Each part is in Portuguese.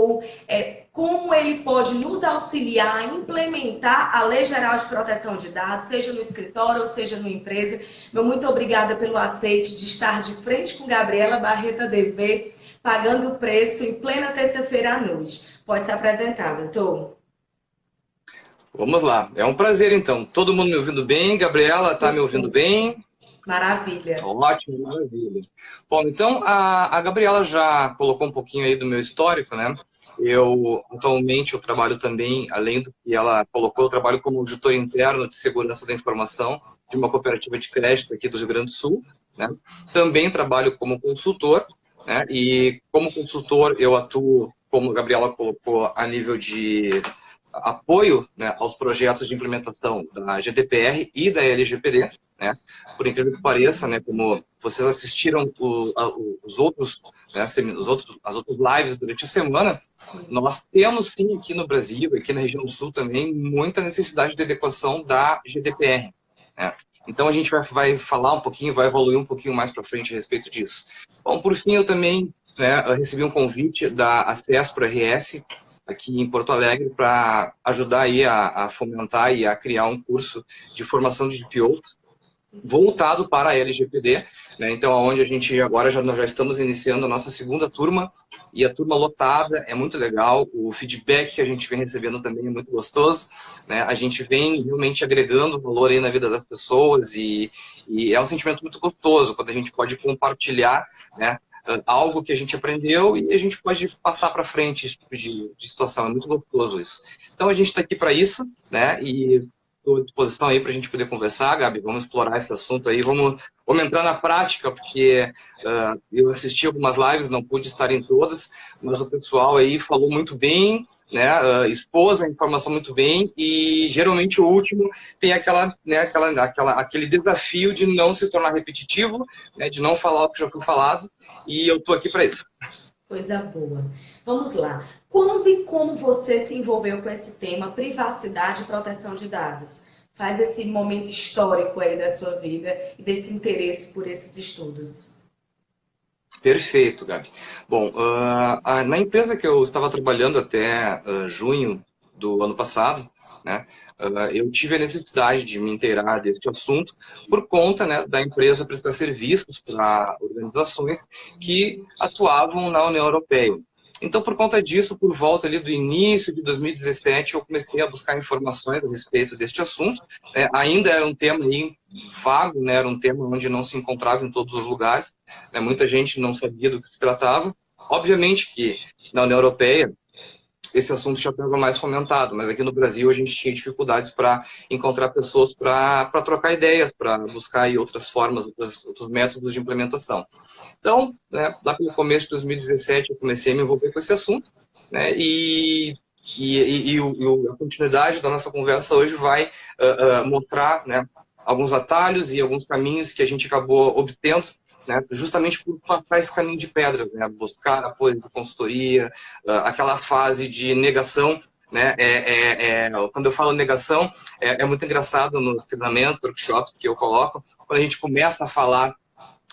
ou como ele pode nos auxiliar a implementar a Lei Geral de Proteção de Dados, seja no escritório ou seja numa empresa. Meu muito obrigada pelo aceite de estar de frente com Gabriela Barreta DV, pagando o preço em plena terça-feira à noite. Pode se apresentar, doutor. Vamos lá, é um prazer então. Todo mundo me ouvindo bem? Gabriela, está me ouvindo bem? Maravilha. Ótimo, maravilha. Bom, então a Gabriela já colocou um pouquinho aí do meu histórico, né? Atualmente, eu trabalho também, além do que ela colocou, eu trabalho como auditor interno de segurança da informação de uma cooperativa de crédito aqui do Rio Grande do Sul, né? Também trabalho como consultor, né? E como consultor eu atuo, como a Gabriela colocou, a nível de apoio, né, aos projetos de implementação da GDPR e da LGPD, né? Por incrível que pareça, né, como vocês assistiram os outros, né, as outras lives durante a semana, nós temos sim aqui no Brasil, aqui na região sul também, muita necessidade de adequação da GDPR, né? Então a gente vai falar um pouquinho, vai evoluir um pouquinho mais para frente a respeito disso. Bom, por fim, eu também, né, eu recebi um convite da Acesso para RS, aqui em Porto Alegre, para ajudar aí a fomentar e a criar um curso de formação de DPO voltado para a LGPD, né? Então, onde a gente agora nós já estamos iniciando a nossa segunda turma, e a turma lotada é muito legal, o feedback que a gente vem recebendo também é muito gostoso, né? A gente vem realmente agregando valor aí na vida das pessoas, e é um sentimento muito gostoso, quando a gente pode compartilhar, né, algo que a gente aprendeu e a gente pode passar para frente esse tipo de situação. É muito gostoso isso. Então, a gente está aqui para isso, né? E estou à disposição aí para a gente poder conversar, Gabi. Vamos explorar esse assunto aí. Vamos entrar na prática, porque eu assisti algumas lives, não pude estar em todas, mas o pessoal aí falou muito bem, né? Expôs a informação muito bem, e geralmente o último tem aquele desafio de não se tornar repetitivo, né? De não falar o que já foi falado, e eu estou aqui para isso. Coisa boa. Vamos lá. Quando e como você se envolveu com esse tema, privacidade e proteção de dados? Faz esse momento histórico aí da sua vida e desse interesse por esses estudos. Perfeito, Gabi. Bom, na empresa que eu estava trabalhando até junho do ano passado, né, eu tive a necessidade de me inteirar deste assunto por conta, né, da empresa prestar serviços para organizações que atuavam na União Europeia. Então, por conta disso, por volta ali do início de 2017, eu comecei a buscar informações a respeito deste assunto. Ainda era um tema aí vago, né, era um tema onde não se encontrava em todos os lugares, né, muita gente não sabia do que se tratava. Obviamente que na União Europeia esse assunto já estava mais fomentado, mas aqui no Brasil a gente tinha dificuldades para encontrar pessoas para trocar ideias, para buscar aí outras formas, outros métodos de implementação. Então, né, lá pelo começo de 2017 eu comecei a me envolver com esse assunto, né, a continuidade da nossa conversa hoje vai mostrar, né, alguns atalhos e alguns caminhos que a gente acabou obtendo, né, justamente por passar esse caminho de pedras, né, buscar apoio de consultoria, aquela fase de negação, né, quando eu falo negação, é muito engraçado nos treinamentos, workshops que eu coloco, quando a gente começa a falar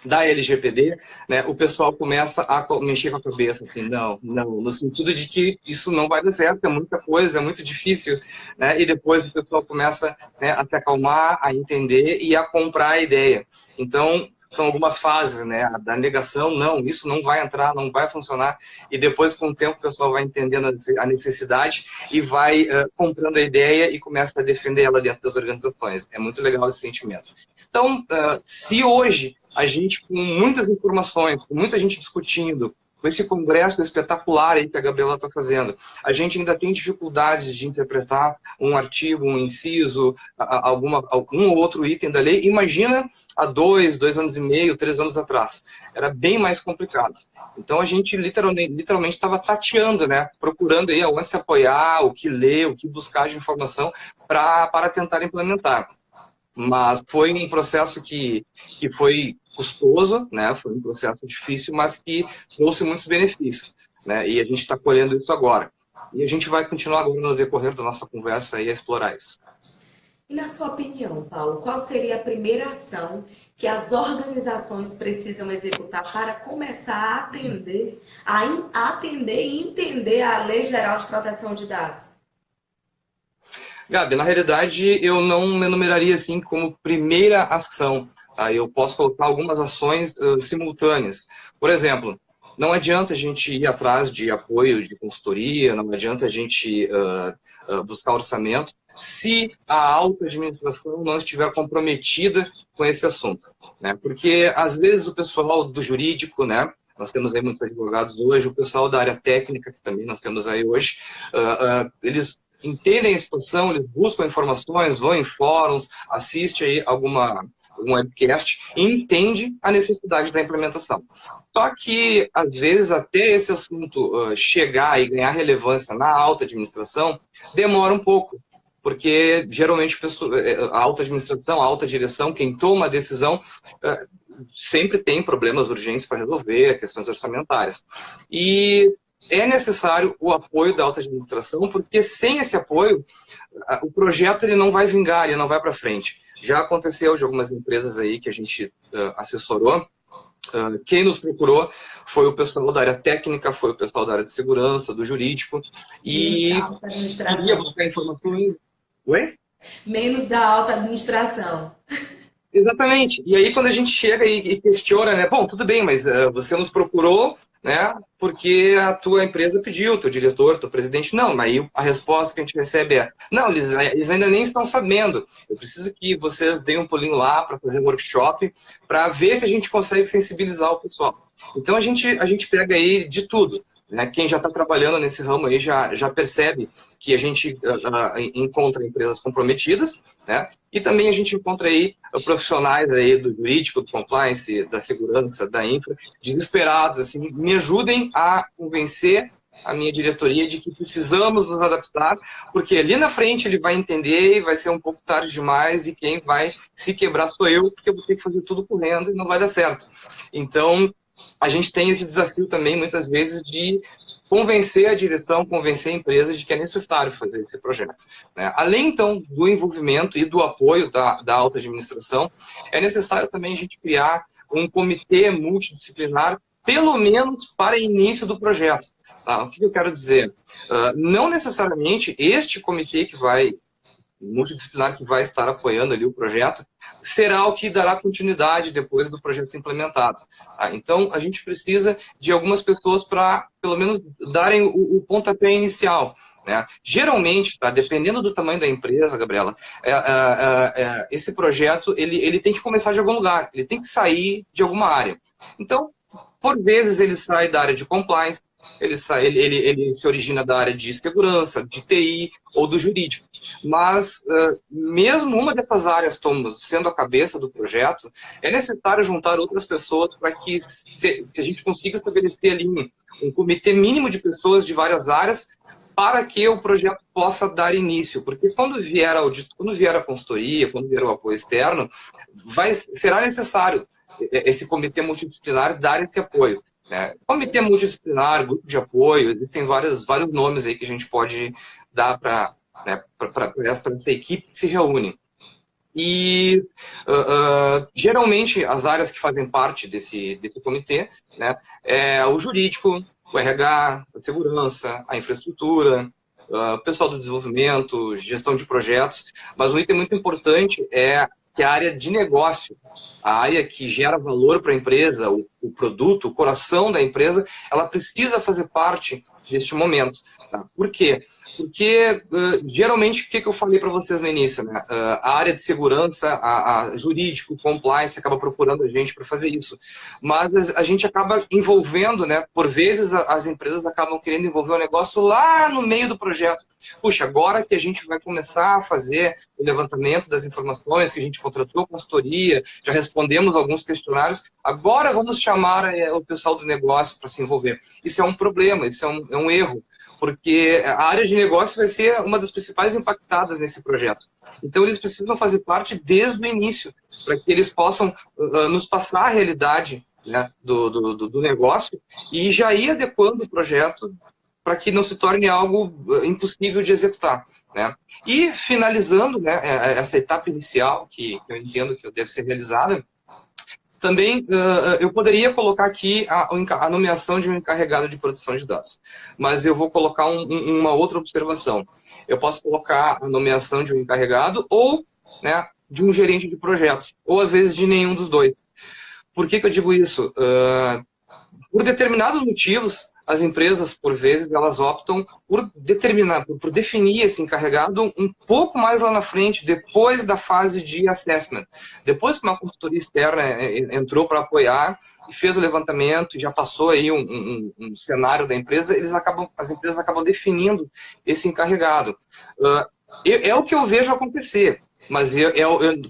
da LGPD, né, o pessoal começa a mexer com a cabeça, assim, não, no sentido de que isso não vai dar certo, é muita coisa, é muito difícil, né, e depois o pessoal começa, né, a se acalmar, a entender e a comprar a ideia. Então, são algumas fases, né, da negação, não, isso não vai entrar, não vai funcionar, e depois, com o tempo, o pessoal vai entendendo a necessidade e vai comprando a ideia e começa a defender ela dentro das organizações. É muito legal esse sentimento. Então, se hoje a gente, com muitas informações, com muita gente discutindo, com esse congresso espetacular aí que a Gabriela está fazendo, a gente ainda tem dificuldades de interpretar um artigo, um inciso, algum outro item da lei. Imagina há 2 anos e meio, 3 anos atrás. Era bem mais complicado. Então a gente literalmente estava tateando, né? Procurando aí aonde se apoiar, o que ler, o que buscar de informação para tentar implementar. Mas foi um processo que foi custoso, né? Foi um processo difícil, mas que trouxe muitos benefícios, né? E a gente está colhendo isso agora. E a gente vai continuar agora no decorrer da nossa conversa aí a explorar isso. E na sua opinião, Paulo, qual seria a primeira ação que as organizações precisam executar para começar a atender e entender a Lei Geral de Proteção de Dados? Gabi, na realidade, eu não enumeraria assim como primeira ação. Tá? Eu posso colocar algumas ações simultâneas. Por exemplo, não adianta a gente ir atrás de apoio de consultoria, não adianta a gente buscar orçamento, se a alta administração não estiver comprometida com esse assunto. Né? Porque, às vezes, o pessoal do jurídico, né? Nós temos aí muitos advogados hoje, o pessoal da área técnica, que também nós temos aí hoje, eles entendem a situação, eles buscam informações, vão em fóruns, assistem aí algum webcast e entende a necessidade da implementação. Só que, às vezes, até esse assunto chegar e ganhar relevância na alta administração, demora um pouco. Porque, geralmente, a alta administração, a alta direção, quem toma a decisão, sempre tem problemas urgentes para resolver, questões orçamentárias. E é necessário o apoio da alta administração, porque sem esse apoio, o projeto ele não vai vingar, ele não vai para frente. Já aconteceu de algumas empresas aí que a gente assessorou, quem nos procurou foi o pessoal da área técnica, foi o pessoal da área de segurança, do jurídico, e queria buscar informações. Oi? Menos da alta administração. Exatamente. E aí, quando a gente chega e questiona, né? Bom, tudo bem, mas você nos procurou, né? Porque a tua empresa pediu, teu diretor, teu presidente. Não, mas aí a resposta que a gente recebe é: não, eles ainda nem estão sabendo. Eu preciso que vocês deem um pulinho lá para fazer um workshop, para ver se a gente consegue sensibilizar o pessoal. Então, a gente pega aí de tudo. Né? Quem já está trabalhando nesse ramo aí já percebe que a gente encontra empresas comprometidas, né? E também a gente encontra aí profissionais aí do jurídico, do compliance, da segurança, da infra, desesperados, assim, me ajudem a convencer a minha diretoria de que precisamos nos adaptar, porque ali na frente ele vai entender e vai ser um pouco tarde demais e quem vai se quebrar sou eu, porque eu vou ter que fazer tudo correndo e não vai dar certo. Então, a gente tem esse desafio também, muitas vezes, de convencer a direção, convencer a empresa de que é necessário fazer esse projeto. Né? Além, então, do envolvimento e do apoio da alta administração, é necessário também a gente criar um comitê multidisciplinar, pelo menos para início do projeto. Tá? O que eu quero dizer? Não necessariamente este comitê multidisciplinar que vai estar apoiando ali o projeto, será o que dará continuidade depois do projeto implementado. Tá? Então, a gente precisa de algumas pessoas para, pelo menos, darem o pontapé inicial. Né? Geralmente, tá, dependendo do tamanho da empresa, Gabriela, esse projeto ele tem que começar de algum lugar, ele tem que sair de alguma área. Então, por vezes, ele sai da área de compliance, ele se origina da área de segurança, de TI ou do jurídico. Mas, mesmo uma dessas áreas sendo a cabeça do projeto, é necessário juntar outras pessoas para que a gente consiga estabelecer ali um comitê mínimo de pessoas de várias áreas para que o projeto possa dar início. Porque quando vier a consultoria, quando vier o apoio externo, será necessário esse comitê multidisciplinar dar esse apoio. Comitê multidisciplinar, grupo de apoio, existem vários nomes aí que a gente pode dar para essa equipe que se reúne. E, geralmente, as áreas que fazem parte desse comitê, né, é o jurídico, o RH, a segurança, a infraestrutura, o pessoal do desenvolvimento, gestão de projetos, mas um item muito importante é que a área de negócio, a área que gera valor para a empresa, o produto, o coração da empresa, ela precisa fazer parte deste momento. Tá? Por quê? Porque, geralmente, o que eu falei para vocês no início? Né? A área de segurança, a jurídico, compliance, acaba procurando a gente para fazer isso. Mas a gente acaba envolvendo, né? Por vezes, as empresas acabam querendo envolver o negócio lá no meio do projeto. Puxa, agora que a gente vai começar a fazer o levantamento das informações, que a gente contratou a consultoria, já respondemos alguns questionários, agora vamos chamar o pessoal do negócio para se envolver. Isso é um problema, isso é um erro. Porque a área de negócio vai ser uma das principais impactadas nesse projeto. Então, eles precisam fazer parte desde o início, para que eles possam nos passar a realidade, né, do negócio e já ir adequando o projeto para que não se torne algo impossível de executar, né? E finalizando, né, essa etapa inicial, que eu entendo que deve ser realizada, também eu poderia colocar aqui a nomeação de um encarregado de proteção de dados, mas eu vou colocar uma outra observação. Eu posso colocar a nomeação de um encarregado ou, né, de um gerente de projetos, ou às vezes de nenhum dos dois. Por que eu digo isso? Por determinados motivos, as empresas, por vezes, elas optam por definir esse encarregado um pouco mais lá na frente, depois da fase de assessment. Depois que uma consultoria externa entrou para apoiar e fez o levantamento, e já passou aí um cenário da empresa, as empresas acabam definindo esse encarregado. É o que eu vejo acontecer, mas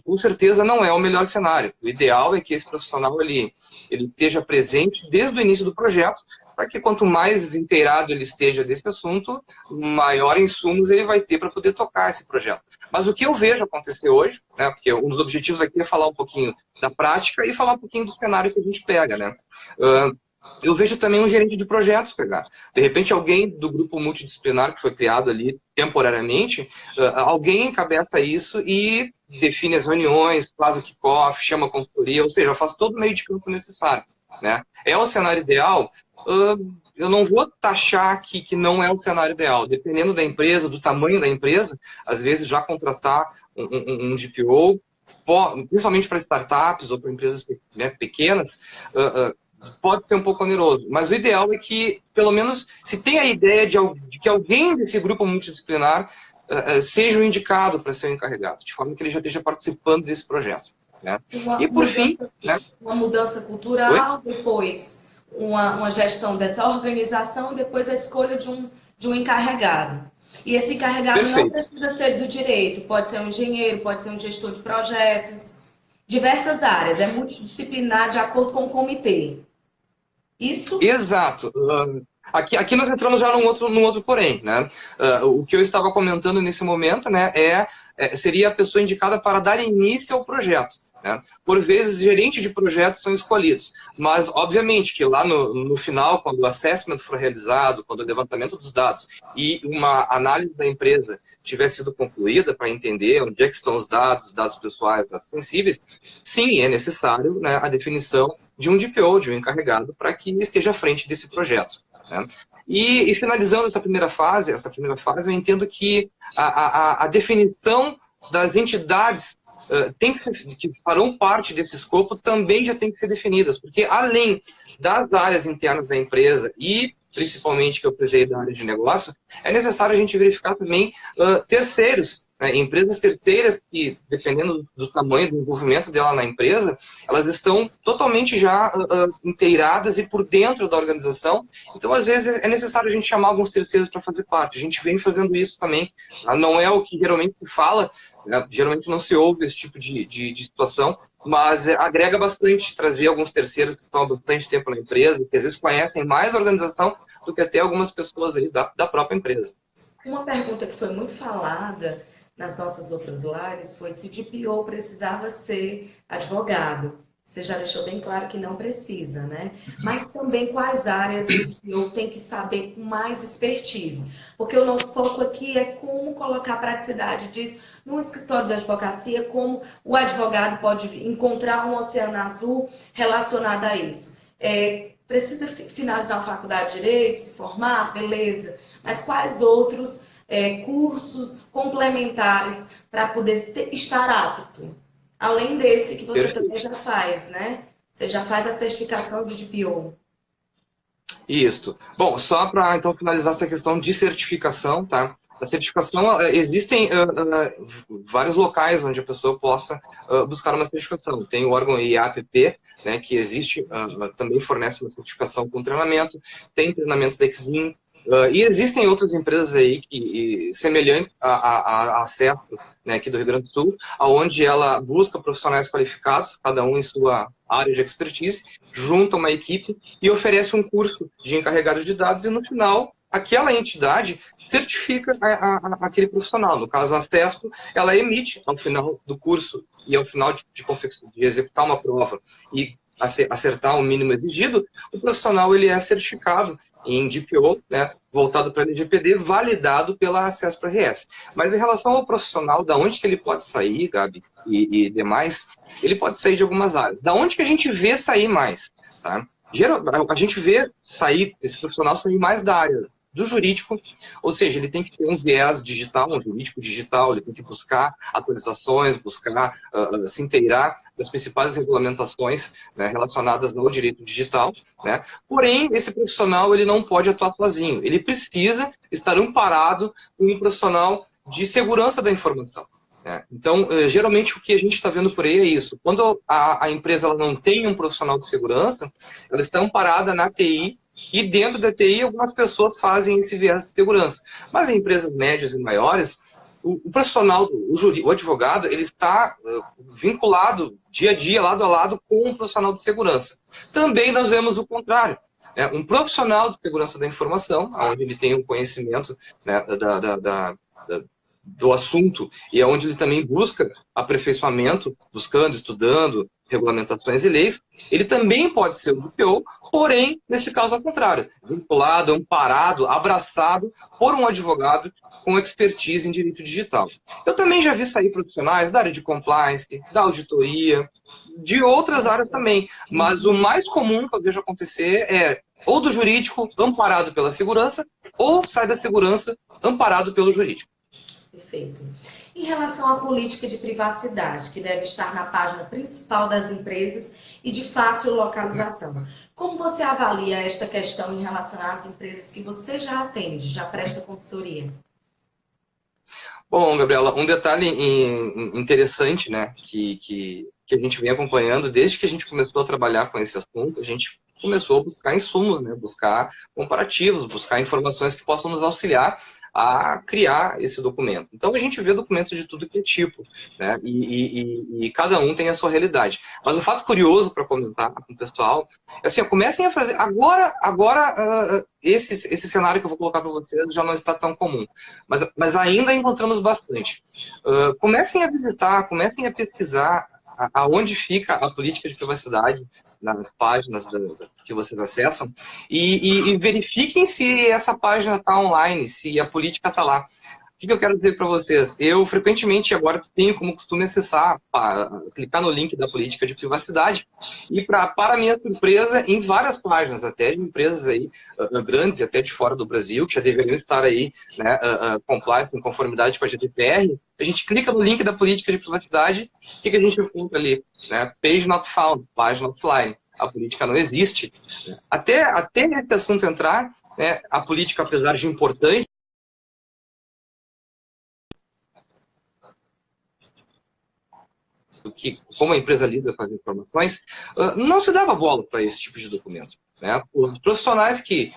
com certeza não é o melhor cenário. O ideal é que esse profissional ele esteja presente desde o início do projeto, para que quanto mais inteirado ele esteja desse assunto, maior insumos ele vai ter para poder tocar esse projeto. Mas o que eu vejo acontecer hoje, né, porque um dos objetivos aqui é falar um pouquinho da prática e falar um pouquinho do cenário que a gente pega, né? Eu vejo também um gerente de projetos pegar. De repente, alguém do grupo multidisciplinar que foi criado ali temporariamente, alguém encabeça isso e define as reuniões, faz o kickoff, chama a consultoria, ou seja, faz todo o meio de campo necessário, né? É o cenário ideal? Eu não vou taxar que não é o cenário ideal. Dependendo da empresa, do tamanho da empresa, às vezes já contratar um DPO, principalmente para startups ou para empresas, né, pequenas, pode ser um pouco oneroso, mas o ideal é que, pelo menos, se tem a ideia de que alguém desse grupo multidisciplinar seja o indicado para ser o encarregado, de forma que ele já esteja participando desse projeto, né? E, por fim, né? Uma mudança cultural, depois uma gestão dessa organização, depois a escolha de um encarregado. E esse encarregado não precisa ser do direito, pode ser um engenheiro, pode ser um gestor de projetos, diversas áreas, é multidisciplinar de acordo com o comitê. Isso? Exato. Aqui nós entramos já num outro porém, né? O que eu estava comentando nesse momento, né, seria a pessoa indicada para dar início ao projeto, né? Por vezes, gerentes de projetos são escolhidos, mas, obviamente, que lá no final, quando o assessment for realizado, quando o levantamento dos dados e uma análise da empresa tiver sido concluída para entender onde é que estão os dados pessoais, dados sensíveis, sim, é necessário, né, a definição de um DPO, de um encarregado, para que esteja à frente desse projeto, né? E finalizando essa primeira fase, eu entendo que a definição das entidades que farão parte desse escopo também já tem que ser definidas, porque além das áreas internas da empresa e principalmente que eu precisei da área de negócio, é necessário a gente verificar também terceiros, né, empresas terceiras que, dependendo do tamanho do envolvimento dela na empresa, elas estão totalmente já inteiradas e por dentro da organização. Então, às vezes, é necessário a gente chamar alguns terceiros para fazer parte. A gente vem fazendo isso também. Não é o que geralmente se fala, né? Geralmente não se ouve esse tipo de situação, mas agrega bastante trazer alguns terceiros que estão há bastante tempo na empresa, que às vezes conhecem mais a organização do que até algumas pessoas aí da própria empresa. Uma pergunta que foi muito falada nas nossas outras lives foi se DPO precisava ser advogado. Você já deixou bem claro que não precisa, né? Mas também quais áreas o DPO tem que saber com mais expertise. Porque o nosso foco aqui é como colocar a praticidade disso no escritório de advocacia, como o advogado pode encontrar um oceano azul relacionado a isso. Precisa finalizar a faculdade de Direito, se formar? Beleza. Mas quais outros cursos complementares para poder estar apto? Além desse que você também já faz, né? Você já faz a certificação de DPO. Isso. Bom, só para então finalizar essa questão de certificação, tá? A certificação, existem vários locais onde a pessoa possa buscar uma certificação. Tem o órgão IAPP, né, que existe, também fornece uma certificação com treinamento, tem treinamentos da Exim, e existem outras empresas aí semelhantes a Acesso, né, aqui do Rio Grande do Sul, onde ela busca profissionais qualificados, cada um em sua área de expertise, junta uma equipe e oferece um curso de encarregado de dados e no final aquela entidade certifica aquele profissional. No caso, a Acesso, ela emite ao final do curso e ao final de executar uma prova e acertar o mínimo exigido, o profissional ele é certificado em DPO, né, voltado para LGPD, validado pela Acesso para RS. Mas em relação ao profissional, da onde que ele pode sair, Gabi, e demais, ele pode sair de algumas áreas. Da onde que a gente vê sair mais? Tá? A gente vê sair, esse profissional sair mais da área do jurídico, ou seja, ele tem que ter um viés digital, um jurídico digital, ele tem que buscar atualizações, buscar se inteirar das principais regulamentações, né, relacionadas ao direito digital, né? Porém, esse profissional ele não pode atuar sozinho, ele precisa estar amparado com um profissional de segurança da informação. Então, geralmente o que a gente está vendo por aí é isso. Quando a empresa ela não tem um profissional de segurança, ela está amparada na TI, e dentro da TI algumas pessoas fazem esse viés de segurança. Mas em empresas médias e maiores, o profissional, o advogado, ele está vinculado dia a dia, lado a lado, com um profissional de segurança. Também nós vemos o contrário. Um profissional de segurança da informação, onde ele tem um conhecimento, né, do assunto e é onde ele também busca aperfeiçoamento, buscando, estudando regulamentações e leis, ele também pode ser o DPO, porém, nesse caso ao contrário, vinculado, amparado, abraçado por um advogado com expertise em direito digital. Eu também já vi sair profissionais da área de compliance, da auditoria, de outras áreas também, mas o mais comum que eu vejo acontecer é ou do jurídico amparado pela segurança, ou sai da segurança amparado pelo jurídico. Perfeito. Em relação à política de privacidade, que deve estar na página principal das empresas e de fácil localização, como você avalia esta questão em relação às empresas que você já atende, já presta consultoria? Bom, Gabriela, um detalhe interessante, né, que a gente vem acompanhando desde que a gente começou a trabalhar com esse assunto, a gente começou a buscar insumos, né, buscar comparativos, buscar informações que possam nos auxiliar a criar esse documento. Então a gente vê documentos de tudo que é tipo, né? E cada um tem a sua realidade. Mas um fato curioso para comentar com o pessoal é assim, comecem a fazer. Agora esse cenário que eu vou colocar para vocês já não está tão comum, mas ainda encontramos bastante. Comecem a visitar, comecem a pesquisar aonde fica a política de privacidade nas páginas que vocês acessam e verifiquem se essa página está online, se a política está lá. O que eu quero dizer para vocês? Eu frequentemente agora tenho como costume acessar, clicar no link da política de privacidade e para minha surpresa, em várias páginas, até de empresas aí grandes e até de fora do Brasil, que já deveriam estar aí, né, compliance, em conformidade com a GDPR, a gente clica no link da política de privacidade, o que a gente encontra ali? Né? Page not found, página offline. A política não existe. Até esse assunto entrar, né, a política, apesar de importante, como a empresa lida com as informações, não se dava bola para esse tipo de documento. Né? Os profissionais que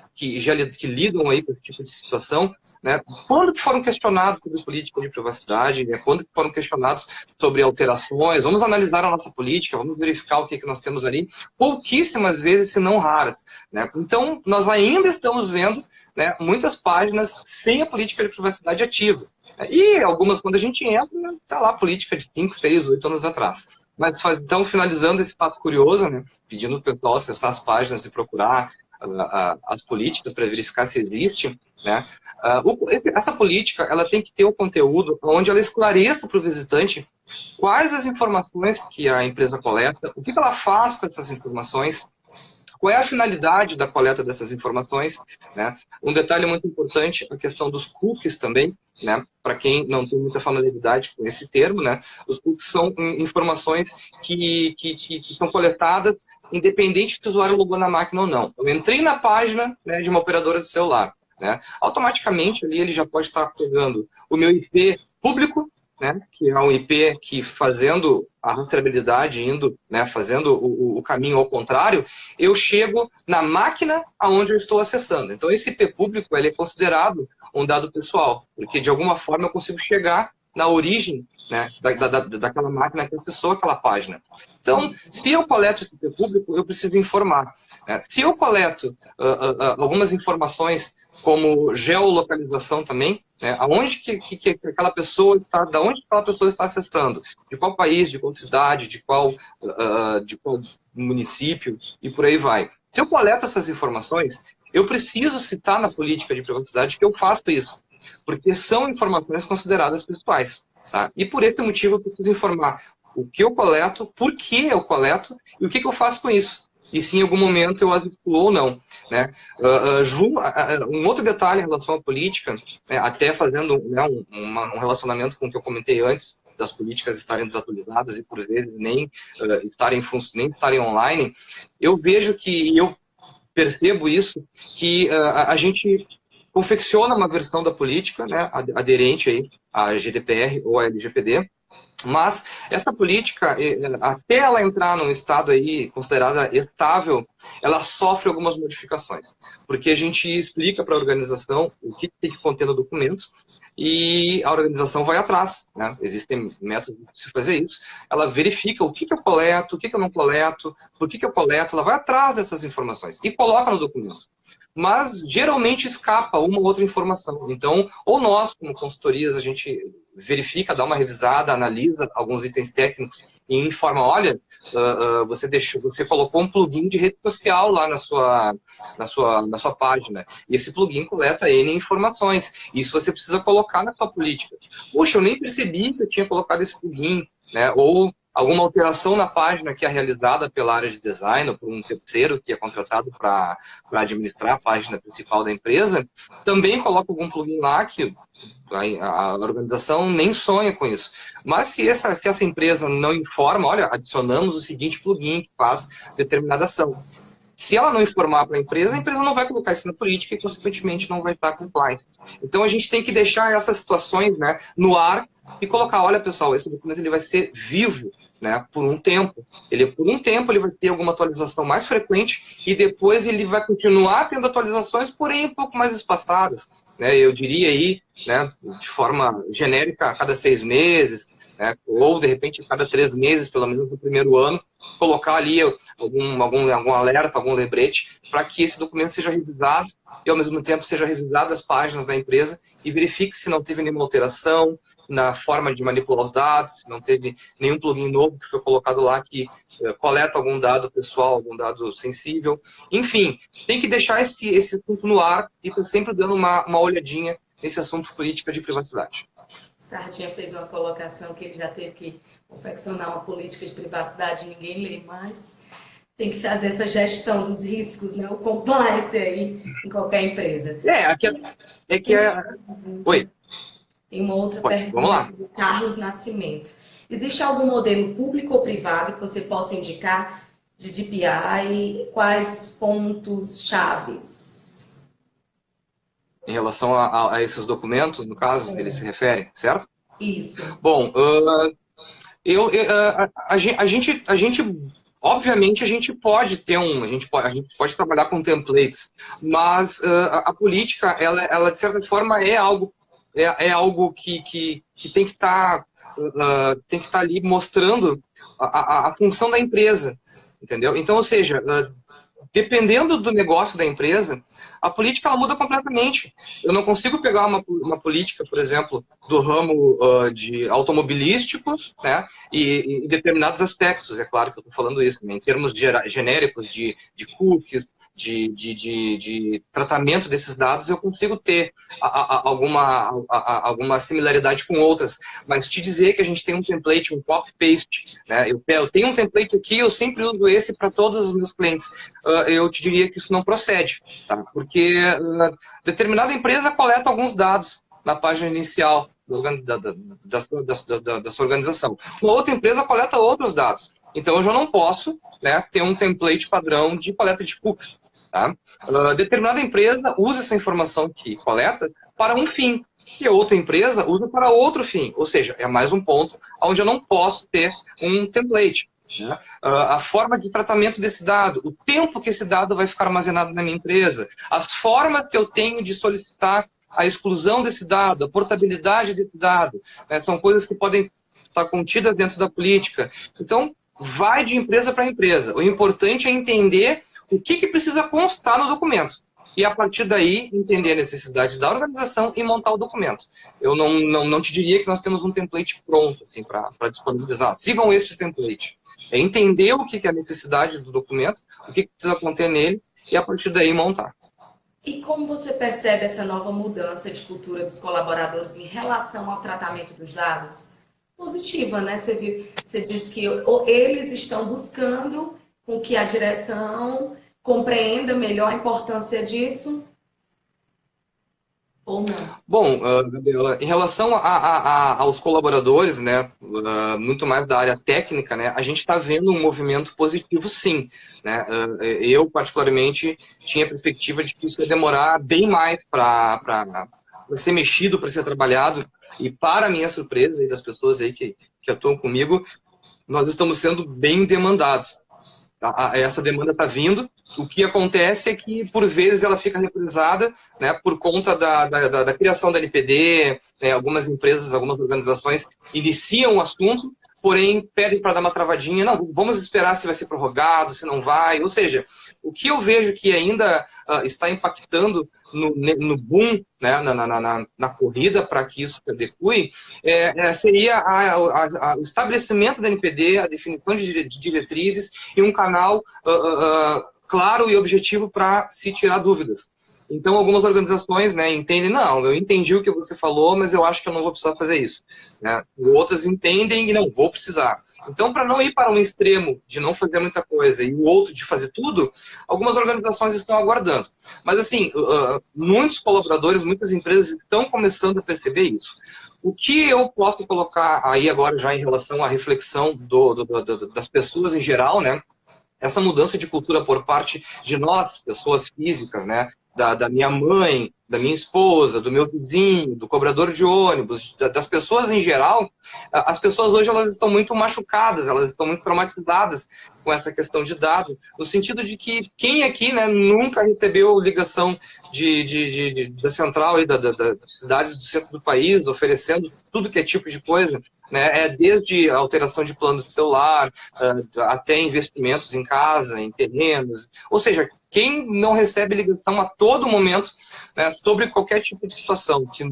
lidam aí com esse tipo de situação, né, quando que foram questionados sobre política de privacidade, né, quando que foram questionados sobre alterações, vamos analisar a nossa política, vamos verificar o que nós temos ali, pouquíssimas vezes, se não raras. Né? Então, nós ainda estamos vendo, né, muitas páginas sem a política de privacidade ativa. E algumas, quando a gente entra, está lá a política de 5, 6, 8 anos atrás. Mas, então, finalizando esse fato curioso, né, pedindo para o pessoal acessar as páginas e procurar as políticas para verificar se existe, né, essa política ela tem que ter um conteúdo onde ela esclareça para o visitante quais as informações que a empresa coleta, o que ela faz com essas informações, qual é a finalidade da coleta dessas informações, né? Um detalhe muito importante, a questão dos cookies também, né? Para quem não tem muita familiaridade com esse termo, né? Os cookies são informações que são coletadas independente se o usuário logou na máquina ou não. Eu entrei na página, né, de uma operadora de celular, né? Automaticamente ali ele já pode estar pegando o meu IP público, né, que é um IP que, fazendo a rastreabilidade, indo, né, fazendo o caminho ao contrário, eu chego na máquina aonde eu estou acessando. Então, esse IP público ele é considerado um dado pessoal, porque, de alguma forma, eu consigo chegar na origem, né, daquela máquina que acessou aquela página. Então, se eu coleto esse IP público, eu preciso informar. Né? Se eu coleto algumas informações, como geolocalização também, né, aonde que aquela pessoa está, da onde aquela pessoa está acessando, de qual país, de qual cidade, de qual município e por aí vai. Se eu coleto essas informações, eu preciso citar na política de privacidade que eu faço isso, porque são informações consideradas pessoais. Tá? E por esse motivo eu preciso informar o que eu coleto, por que eu coleto e o que eu faço com isso. E se em algum momento eu as excluo ou não. Né? Ju, um outro detalhe em relação à política, né, até fazendo, né, um relacionamento com o que eu comentei antes, das políticas estarem desatualizadas e por vezes nem estarem online, eu vejo que, e eu percebo isso, que a gente confecciona uma versão da política, né, aderente aí à GDPR ou à LGPD, mas essa política, até ela entrar num estado aí considerada estável, ela sofre algumas modificações. Porque a gente explica para a organização o que tem que conter no documento e a organização vai atrás. Né? Existem métodos de se fazer isso. Ela verifica o que eu coleto, o que eu não coleto, por que eu coleto, ela vai atrás dessas informações e coloca no documento. Mas geralmente escapa uma ou outra informação. Então, ou nós, como consultorias, a gente verifica, dá uma revisada, analisa alguns itens técnicos e informa, olha, você colocou um plugin de rede social lá na sua página. E esse plugin coleta N informações. Isso você precisa colocar na sua política. Puxa, eu nem percebi que eu tinha colocado esse plugin. Né? Ou alguma alteração na página que é realizada pela área de design ou por um terceiro que é contratado para administrar a página principal da empresa, também coloca algum plugin lá que a organização nem sonha com isso. Mas se essa empresa não informa, olha, adicionamos o seguinte plugin que faz determinada ação. Se ela não informar para a empresa não vai colocar isso na política e, consequentemente, não vai estar compliant. Então, a gente tem que deixar essas situações, né, no ar e colocar, olha, pessoal, esse documento ele vai ser vivo, né, por um tempo. Por um tempo ele vai ter alguma atualização mais frequente e depois ele vai continuar tendo atualizações, porém um pouco mais espaçadas. Né, eu diria aí, né, de forma genérica, a cada 6 meses, né, ou, de repente, a cada 3 meses, pelo menos no primeiro ano, colocar ali algum alerta, algum lembrete, para que esse documento seja revisado e, ao mesmo tempo, seja revisado as páginas da empresa e verifique se não teve nenhuma alteração na forma de manipular os dados, se não teve nenhum plugin novo que foi colocado lá que coleta algum dado pessoal, algum dado sensível. Enfim, tem que deixar esse assunto no ar e estar sempre dando uma olhadinha nesse assunto política de privacidade. Sardinha fez uma colocação que ele já teve que confeccionar uma política de privacidade e ninguém lê mais. Tem que fazer essa gestão dos riscos, né? O compliance aí em qualquer empresa. Oi. Tem uma outra pergunta vamos lá. do Carlos Nascimento. Existe algum modelo público ou privado que você possa indicar de DPI? Quais os pontos chaves? Em relação a esses documentos, no caso, eles se referem, certo? Isso. Bom, a gente obviamente a gente pode ter a gente pode trabalhar com templates, mas a política ela de certa forma é algo que tem que estar ali mostrando a função da empresa, entendeu? Então, ou seja, dependendo do negócio da empresa, a política ela muda completamente. Eu não consigo pegar uma política, por exemplo, do ramo de automobilísticos, né, e determinados aspectos, é claro que eu estou falando isso, né, em termos genéricos de cookies, de tratamento desses dados, eu consigo ter alguma similaridade com outras, mas te dizer que a gente tem um template, um copy-paste, né, eu tenho um template aqui, eu sempre uso esse para todos os meus clientes, eu te diria que isso não procede, tá? Porque determinada empresa coleta alguns dados na página inicial da sua organização. Uma outra empresa coleta outros dados. Então, eu já não posso, né, ter um template padrão de coleta de cookies. Tá? Determinada empresa usa essa informação que coleta para um fim. E a outra empresa usa para outro fim. Ou seja, é mais um ponto onde eu não posso ter um template. Né? A forma de tratamento desse dado, o tempo que esse dado vai ficar armazenado na minha empresa, as formas que eu tenho de solicitar a exclusão desse dado, a portabilidade desse dado, né? São coisas que podem estar contidas dentro da política. Então, vai de empresa para empresa. O importante é entender o que precisa constar no documento. E, a partir daí, entender a necessidade da organização e montar o documento. Eu não te diria que nós temos um template pronto assim, para disponibilizar. Sigam este template. É entender o que é a necessidade do documento, o que precisa conter nele, e, a partir daí, montar. E como você percebe essa nova mudança de cultura dos colaboradores em relação ao tratamento dos dados? Positiva, né? Você disse que eles estão buscando com que a direção compreenda melhor a importância disso ou não? Bom, Gabriela, em relação aos colaboradores, né, muito mais da área técnica, né, a gente está vendo um movimento positivo, sim, né. Eu, particularmente, tinha a perspectiva de que isso ia demorar bem mais para ser mexido, para ser trabalhado, e para minha surpresa e das pessoas aí que atuam comigo, nós estamos sendo bem demandados. Essa demanda está vindo. O que acontece é que, por vezes, ela fica reprisada, né, por conta da criação da NPD, né, algumas empresas, algumas organizações iniciam o assunto, porém pedem para dar uma travadinha, não, vamos esperar se vai ser prorrogado, se não vai. Ou seja, o que eu vejo que ainda está impactando no boom, né, na corrida para que isso se adeque, seria o estabelecimento da NPD, a definição de diretrizes e um canal claro e objetivo para se tirar dúvidas. Então, algumas organizações, né, entendem, não, eu entendi o que você falou, mas eu acho que eu não vou precisar fazer isso. Né? Outras entendem e não, vou precisar. Então, para não ir para um extremo de não fazer muita coisa e o outro de fazer tudo, algumas organizações estão aguardando. Mas, assim, muitos colaboradores, muitas empresas estão começando a perceber isso. O que eu posso colocar aí agora já em relação à reflexão das pessoas em geral, né? Essa mudança de cultura por parte de nós, pessoas físicas, né? Da minha mãe, da minha esposa, do meu vizinho, do cobrador de ônibus, das pessoas em geral, as pessoas hoje elas estão muito machucadas, elas estão muito traumatizadas com essa questão de dados, no sentido de que quem aqui, né, nunca recebeu ligação da central aí, das cidades do centro do país, oferecendo tudo que é tipo de coisa, né, desde a alteração de plano de celular, até investimentos em casa, em terrenos, ou seja, quem não recebe ligação a todo momento, né, sobre qualquer tipo de situação, que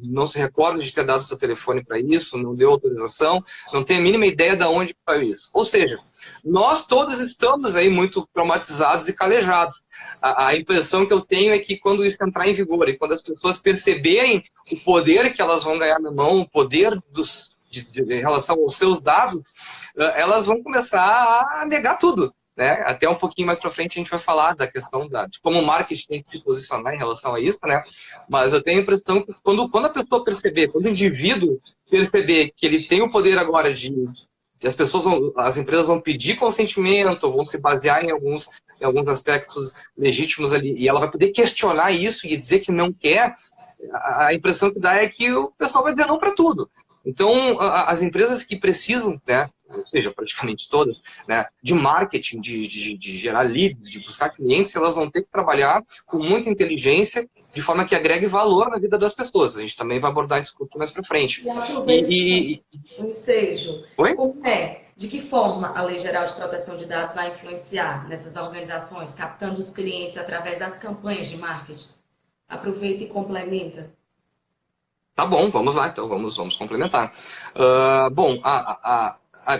não se recorda de ter dado seu telefone para isso, não deu autorização, não tem a mínima ideia de onde saiu isso. Ou seja, nós todos estamos aí muito traumatizados e calejados. A impressão que eu tenho é que quando isso entrar em vigor e quando as pessoas perceberem o poder que elas vão ganhar na mão, o poder em relação aos seus dados, elas vão começar a negar tudo. Né? Até um pouquinho mais para frente a gente vai falar da questão de como o marketing tem que se posicionar em relação a isso, né? Mas eu tenho a impressão que quando a pessoa perceber, quando o indivíduo perceber que ele tem o poder agora as empresas vão pedir consentimento, vão se basear em alguns aspectos legítimos ali, e ela vai poder questionar isso e dizer que não quer, a impressão que dá é que o pessoal vai dizer não para tudo. Então, as empresas que precisam, né, ou seja, praticamente todas, né, de marketing, de gerar leads, de buscar clientes, elas vão ter que trabalhar com muita inteligência, de forma que agregue valor na vida das pessoas. A gente também vai abordar isso um pouquinho mais para frente. O ensejo. Oi? Como é? De que forma a Lei Geral de Proteção de Dados vai influenciar nessas organizações, captando os clientes através das campanhas de marketing? Aproveita e complementa. Tá bom, vamos lá, então, vamos complementar. Bom,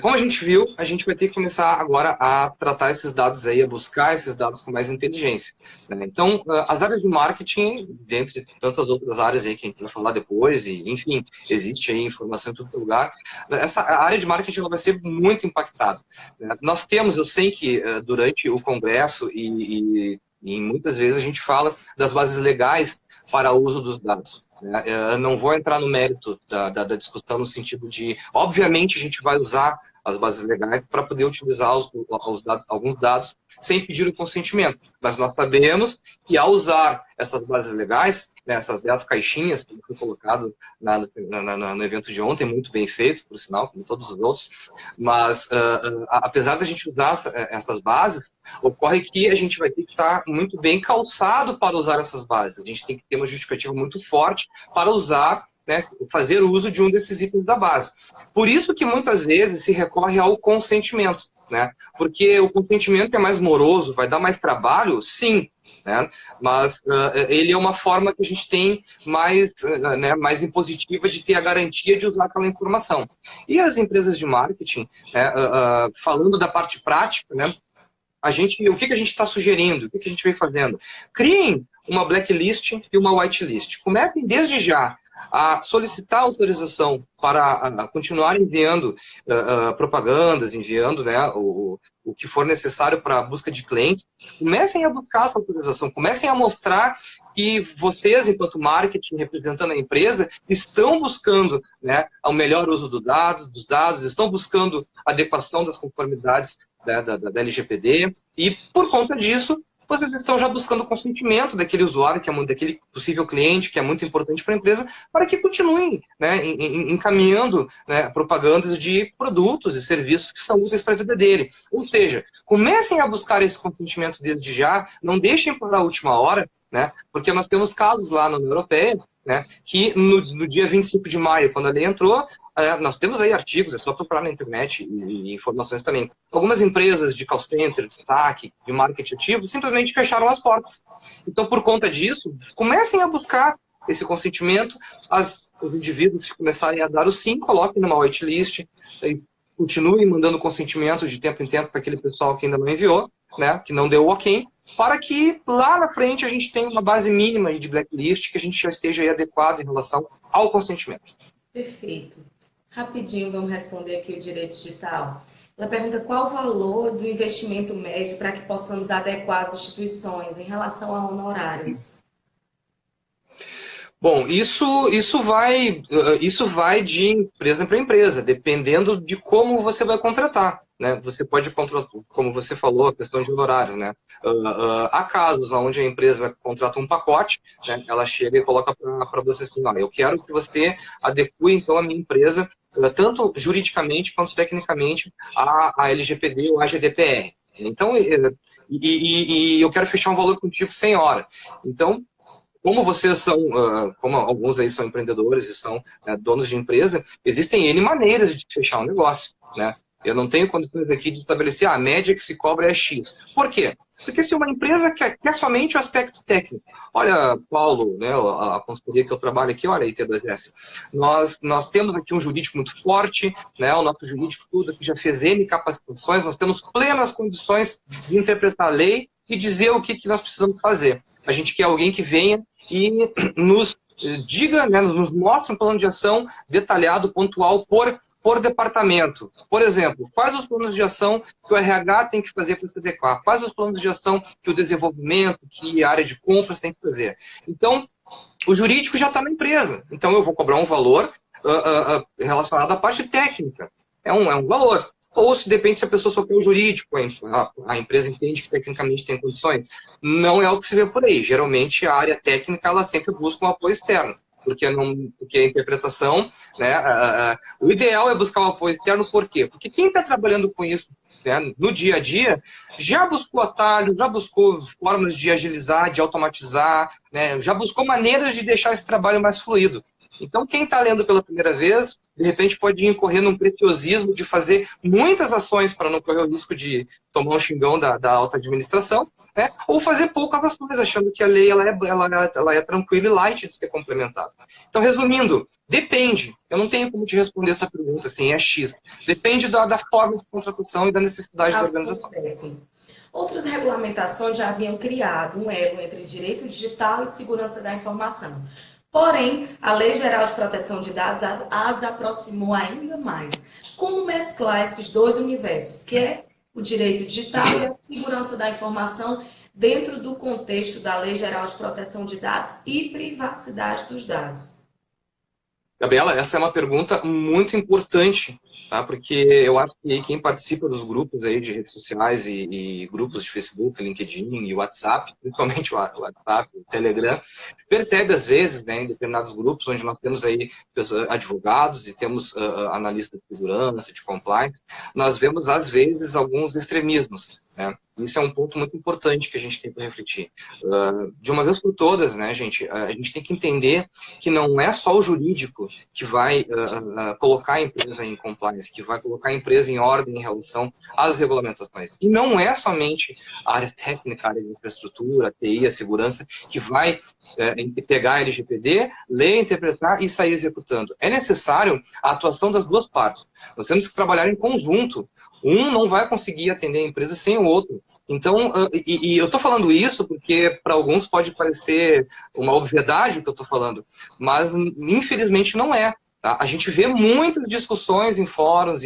como a gente viu, a gente vai ter que começar agora a tratar esses dados aí, a buscar esses dados com mais inteligência. Né? Então, as áreas de marketing, dentre tantas outras áreas aí que a gente vai falar depois, e enfim, existe aí informação em todo lugar, a área de marketing ela vai ser muito impactada. Né? Nós temos, eu sei que durante o Congresso e muitas vezes a gente fala das bases legais para o uso dos dados. Eu não vou entrar no mérito da discussão no sentido de, obviamente, a gente vai usar as bases legais para poder utilizar alguns dados sem pedir o consentimento. Mas nós sabemos que ao usar essas bases legais, né, essas 10 caixinhas que foi colocado no evento de ontem, muito bem feito, por sinal, como todos os outros, mas apesar da gente usar essas bases, ocorre que a gente vai ter que estar muito bem calçado para usar essas bases. A gente tem que ter uma justificativa muito forte para usar, né, fazer uso de um desses itens da base. Por isso que muitas vezes se recorre ao consentimento, né? Porque o consentimento é mais moroso, vai dar mais trabalho, sim, né? Mas ele é uma forma que a gente tem mais impositiva de ter a garantia de usar aquela informação. E as empresas de marketing, né, falando da parte prática, né, o que a gente está sugerindo, o que a gente vem fazendo? Criem uma blacklist e uma whitelist. Comecem desde já a solicitar autorização para continuar enviando propagandas, enviando, né, o que for necessário para a busca de clientes. Comecem a buscar essa autorização, comecem a mostrar que vocês, enquanto marketing, representando a empresa, estão buscando, né, o melhor uso dos dados, estão buscando adequação das conformidades da LGPD, e por conta disso, vocês estão já buscando o consentimento daquele usuário, daquele possível cliente, que é muito importante para a empresa, para que continuem, né, encaminhando, né, propagandas de produtos e serviços que são úteis para a vida dele. Ou seja, comecem a buscar esse consentimento desde já, não deixem para a última hora, né, porque nós temos casos lá na União Europeia, né, que no dia 25 de maio, quando a lei entrou, nós temos aí artigos, é só procurar na internet e informações também. Algumas empresas de call center, de destaque, de marketing ativo, simplesmente fecharam as portas. Então, por conta disso, comecem a buscar esse consentimento. Os indivíduos que começarem a dar o sim, coloquem numa whitelist, e continuem mandando consentimento de tempo em tempo para aquele pessoal que ainda não enviou, né, que não deu o ok, para que lá na frente a gente tenha uma base mínima de blacklist, que a gente já esteja aí adequado em relação ao consentimento. Perfeito. Rapidinho, vamos responder aqui o direito digital. Ela pergunta qual o valor do investimento médio para que possamos adequar as instituições em relação a honorários. Bom, isso vai de empresa para empresa, dependendo de como você vai contratar, né? Você pode contratar, como você falou, a questão de honorários, né? Há casos onde a empresa contrata um pacote, né? Ela chega e coloca para você assim, ó, eu quero que você adeque então a minha empresa, tanto juridicamente quanto tecnicamente, à LGPD ou à GDPR. Então, eu quero fechar um valor contigo 100 horas. Então, como vocês são, como alguns aí são empreendedores e são donos de empresa, existem N maneiras de fechar um negócio, né? Eu não tenho condições aqui de estabelecer a média que se cobra é X. Por quê? Porque se uma empresa quer somente o aspecto técnico, olha, Paulo, né, a consultoria que eu trabalho aqui, olha, IT2S, nós temos aqui um jurídico muito forte, né, o nosso jurídico tudo aqui já fez N capacitações, nós temos plenas condições de interpretar a lei e dizer o que nós precisamos fazer. A gente quer alguém que venha e nos diga, né, nos mostre um plano de ação detalhado, pontual, por departamento. Por exemplo, quais os planos de ação que o RH tem que fazer para se adequar? Quais os planos de ação que o desenvolvimento, que a área de compras tem que fazer? Então, o jurídico já está na empresa. Então, eu vou cobrar um valor relacionado à parte técnica. É um valor. Ou se depende se a pessoa só quer o jurídico, a empresa entende que tecnicamente tem condições. Não é o que se vê por aí. Geralmente, a área técnica ela sempre busca um apoio externo. Porque a interpretação, né, o ideal é buscar um apoio externo, por quê? Porque quem está trabalhando com isso, né, no dia a dia, já buscou atalhos, já buscou formas de agilizar, de automatizar, né, já buscou maneiras de deixar esse trabalho mais fluido. Então, quem está lendo pela primeira vez, de repente pode incorrer num preciosismo de fazer muitas ações para não correr o risco de tomar um xingão da alta administração, né? Ou fazer poucas ações, achando que a lei ela é tranquila e light de ser complementada. Então, resumindo, depende. Eu não tenho como te responder essa pergunta, assim, é X. Depende da forma de contratação e da necessidade da organização. Outras regulamentações já haviam criado um elo entre direito digital e segurança da informação. Porém, a Lei Geral de Proteção de Dados as aproximou ainda mais. Como mesclar esses dois universos, que é o direito digital e a segurança da informação, dentro do contexto da Lei Geral de Proteção de Dados e privacidade dos dados? Gabriela, essa é uma pergunta muito importante, tá? Porque eu acho que quem participa dos grupos aí de redes sociais e grupos de Facebook, LinkedIn e WhatsApp, principalmente o WhatsApp, o Telegram, percebe às vezes, né, em determinados grupos onde nós temos aí advogados e temos analistas de segurança, de compliance, nós vemos às vezes alguns extremismos, né? Isso é um ponto muito importante que a gente tem para refletir. De uma vez por todas, né, gente, a gente tem que entender que não é só o jurídico que vai colocar a empresa em compliance, que vai colocar a empresa em ordem em relação às regulamentações. E não é somente a área técnica, a área de infraestrutura, a TI, a segurança, que vai pegar a LGPD, ler, interpretar e sair executando. É necessário a atuação das duas partes. Nós temos que trabalhar em conjunto Um não vai conseguir atender a empresa sem o outro. Então, eu estou falando isso porque para alguns pode parecer uma obviedade o que eu estou falando, mas infelizmente não é. Tá? A gente vê muitas discussões em fóruns,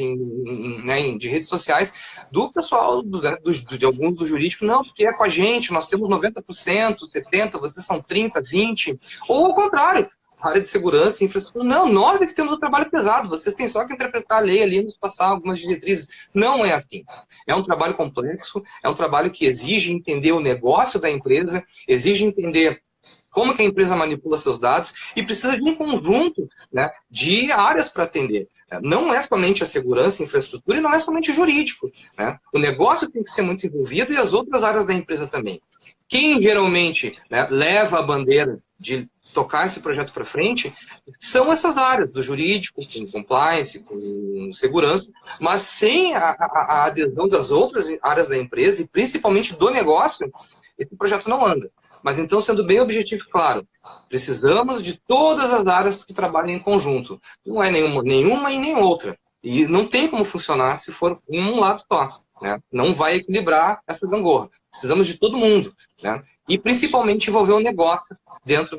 né, de redes sociais, do pessoal, de alguns do jurídico, não, porque é com a gente, nós temos 90%, 70%, vocês são 30%, 20%, ou ao contrário, área de segurança e infraestrutura. Não, nós é que temos o trabalho pesado, vocês têm só que interpretar a lei ali e nos passar algumas diretrizes. Não é assim. É um trabalho complexo, é um trabalho que exige entender o negócio da empresa, exige entender como que a empresa manipula seus dados e precisa de um conjunto, né, de áreas para atender. Não é somente a segurança, a infraestrutura e não é somente o jurídico. Né? O negócio tem que ser muito envolvido e as outras áreas da empresa também. Quem geralmente, né, leva a bandeira de tocar esse projeto para frente são essas áreas, do jurídico, com compliance, com segurança, mas sem a adesão das outras áreas da empresa e principalmente do negócio, esse projeto não anda. Mas então, sendo bem objetivo e claro, precisamos de todas as áreas que trabalham em conjunto. Não é nenhuma e nem outra. E não tem como funcionar se for um lado só. Né? Não vai equilibrar essa gangorra. Precisamos de todo mundo. Né? E principalmente envolver o negócio dentro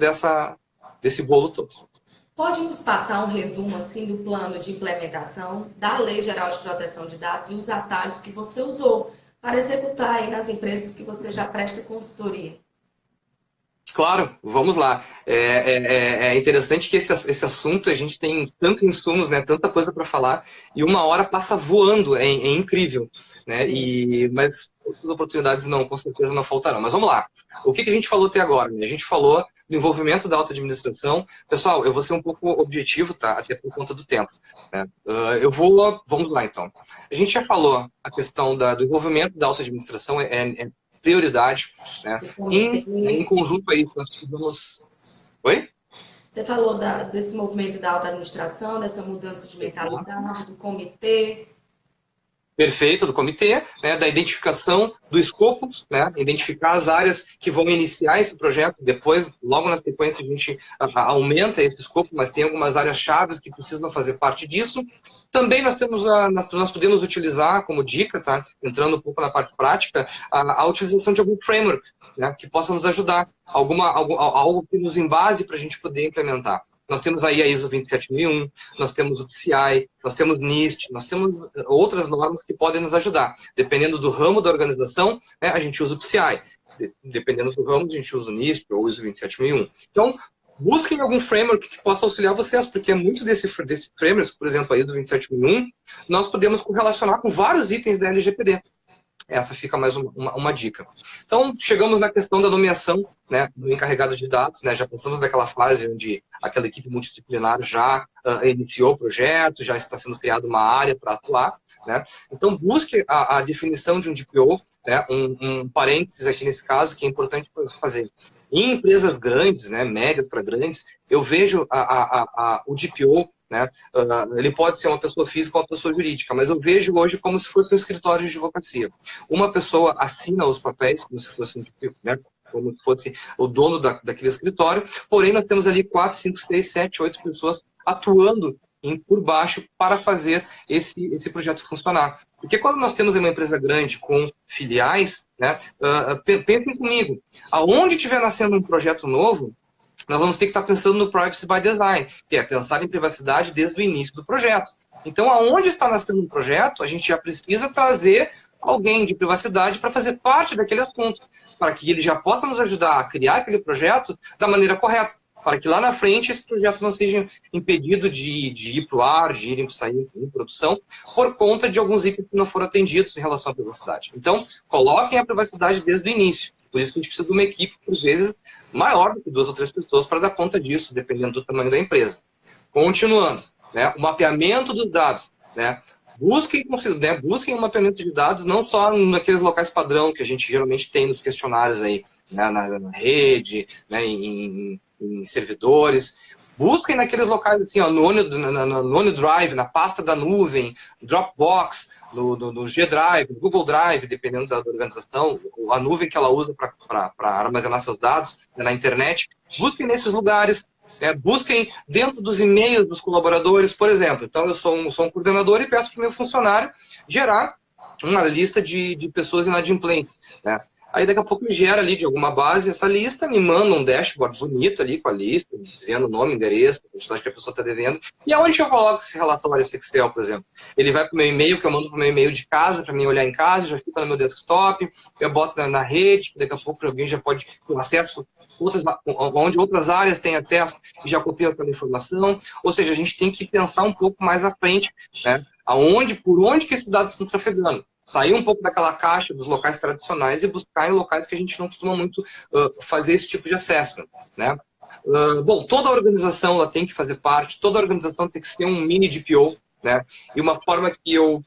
desse bolo todo. Pode nos passar um resumo assim do plano de implementação da Lei Geral de Proteção de Dados e os atalhos que você usou para executar aí nas empresas que você já presta consultoria? Claro, vamos lá. É interessante que esse assunto, a gente tem tantos insumos, né, tanta coisa para falar, e uma hora passa voando, é incrível. Né, mas as oportunidades com certeza não faltarão. Mas vamos lá. O que a gente falou até agora? Né? A gente falou do envolvimento da auto-administração. Pessoal, eu vou ser um pouco objetivo, tá? Até por conta do tempo. Né? Vamos lá, então. A gente já falou a questão do envolvimento da auto-administração, é prioridade, né? Em conjunto aí, nós precisamos... Oi? Você falou desse movimento da auto-administração, dessa mudança de mentalidade, do comitê. Perfeito, do comitê, né, da identificação do escopo, né, identificar as áreas que vão iniciar esse projeto, depois, logo na sequência, a gente aumenta esse escopo, mas tem algumas áreas chaves que precisam fazer parte disso. Também nós podemos utilizar como dica, tá, entrando um pouco na parte prática, a utilização de algum framework, né, que possa nos ajudar, algo que nos embase para a gente poder implementar. Nós temos aí a ISO 27001, nós temos o PCI, nós temos NIST, nós temos outras normas que podem nos ajudar. Dependendo do ramo da organização, né, a gente usa o PCI. Dependendo do ramo, a gente usa o NIST ou o ISO 27001. Então, busquem algum framework que possa auxiliar vocês, porque muitos desse frameworks, por exemplo, a ISO 27001, nós podemos correlacionar com vários itens da LGPD. Essa fica mais uma dica. Então, chegamos na questão da nomeação, né, do encarregado de dados, né, já passamos daquela fase onde aquela equipe multidisciplinar já iniciou o projeto, já está sendo criada uma área para atuar. Né? Então, busque a definição de um DPO, né, um parênteses aqui nesse caso, que é importante fazer. Em empresas grandes, né, médias para grandes, eu vejo o DPO, né, ele pode ser uma pessoa física ou uma pessoa jurídica, mas eu vejo hoje como se fosse um escritório de advocacia. Uma pessoa assina os papéis, como se fosse um DPO, né, como se fosse o dono daquele escritório, porém nós temos ali 4, 5, 6, 7, 8 pessoas atuando por baixo para fazer esse projeto funcionar. Porque quando nós temos uma empresa grande com filiais, né, pensem comigo, aonde estiver nascendo um projeto novo, nós vamos ter que estar pensando no Privacy by Design, que é pensar em privacidade desde o início do projeto. Então, aonde está nascendo um projeto, a gente já precisa trazer alguém de privacidade para fazer parte daquele assunto, para que ele já possa nos ajudar a criar aquele projeto da maneira correta, para que lá na frente esse projeto não seja impedido de ir para o ar, de ir sair em produção, por conta de alguns itens que não foram atendidos em relação à privacidade. Então, coloquem a privacidade desde o início. Por isso que a gente precisa de uma equipe, por vezes, maior do que 2 ou 3 pessoas para dar conta disso, dependendo do tamanho da empresa. Continuando, né, o mapeamento dos dados. Né, busquem um mapeamento de dados não só naqueles locais padrão que a gente geralmente tem nos questionários aí, né, na rede, né, em servidores. Busquem naqueles locais assim, ó, no OneDrive, na pasta da nuvem, Dropbox, no G-Drive, no Google Drive, dependendo da organização, a nuvem que ela usa para armazenar seus dados, né, na internet. Busquem nesses lugares. Busquem dentro dos e-mails dos colaboradores, por exemplo. Então, eu sou um coordenador e peço para o meu funcionário gerar uma lista de pessoas inadimplentes, né? Aí daqui a pouco me gera ali de alguma base essa lista, me manda um dashboard bonito ali com a lista, dizendo o nome, endereço, a quantidade que a pessoa está devendo. E aonde eu coloco esse relatório, esse Excel, por exemplo? Ele vai para o meu e-mail, que eu mando para o meu e-mail de casa, para mim olhar em casa, já fica no meu desktop, eu boto na rede, daqui a pouco alguém já pode ter acesso, onde outras áreas têm acesso, e já copia aquela informação. Ou seja, a gente tem que pensar um pouco mais à frente, né? Por onde que esses dados estão trafegando. Sair um pouco daquela caixa dos locais tradicionais e buscar em locais que a gente não costuma muito fazer esse tipo de acesso, né? Bom, toda organização ela tem que fazer parte, toda organização tem que ter um mini DPO, né? E uma forma que eu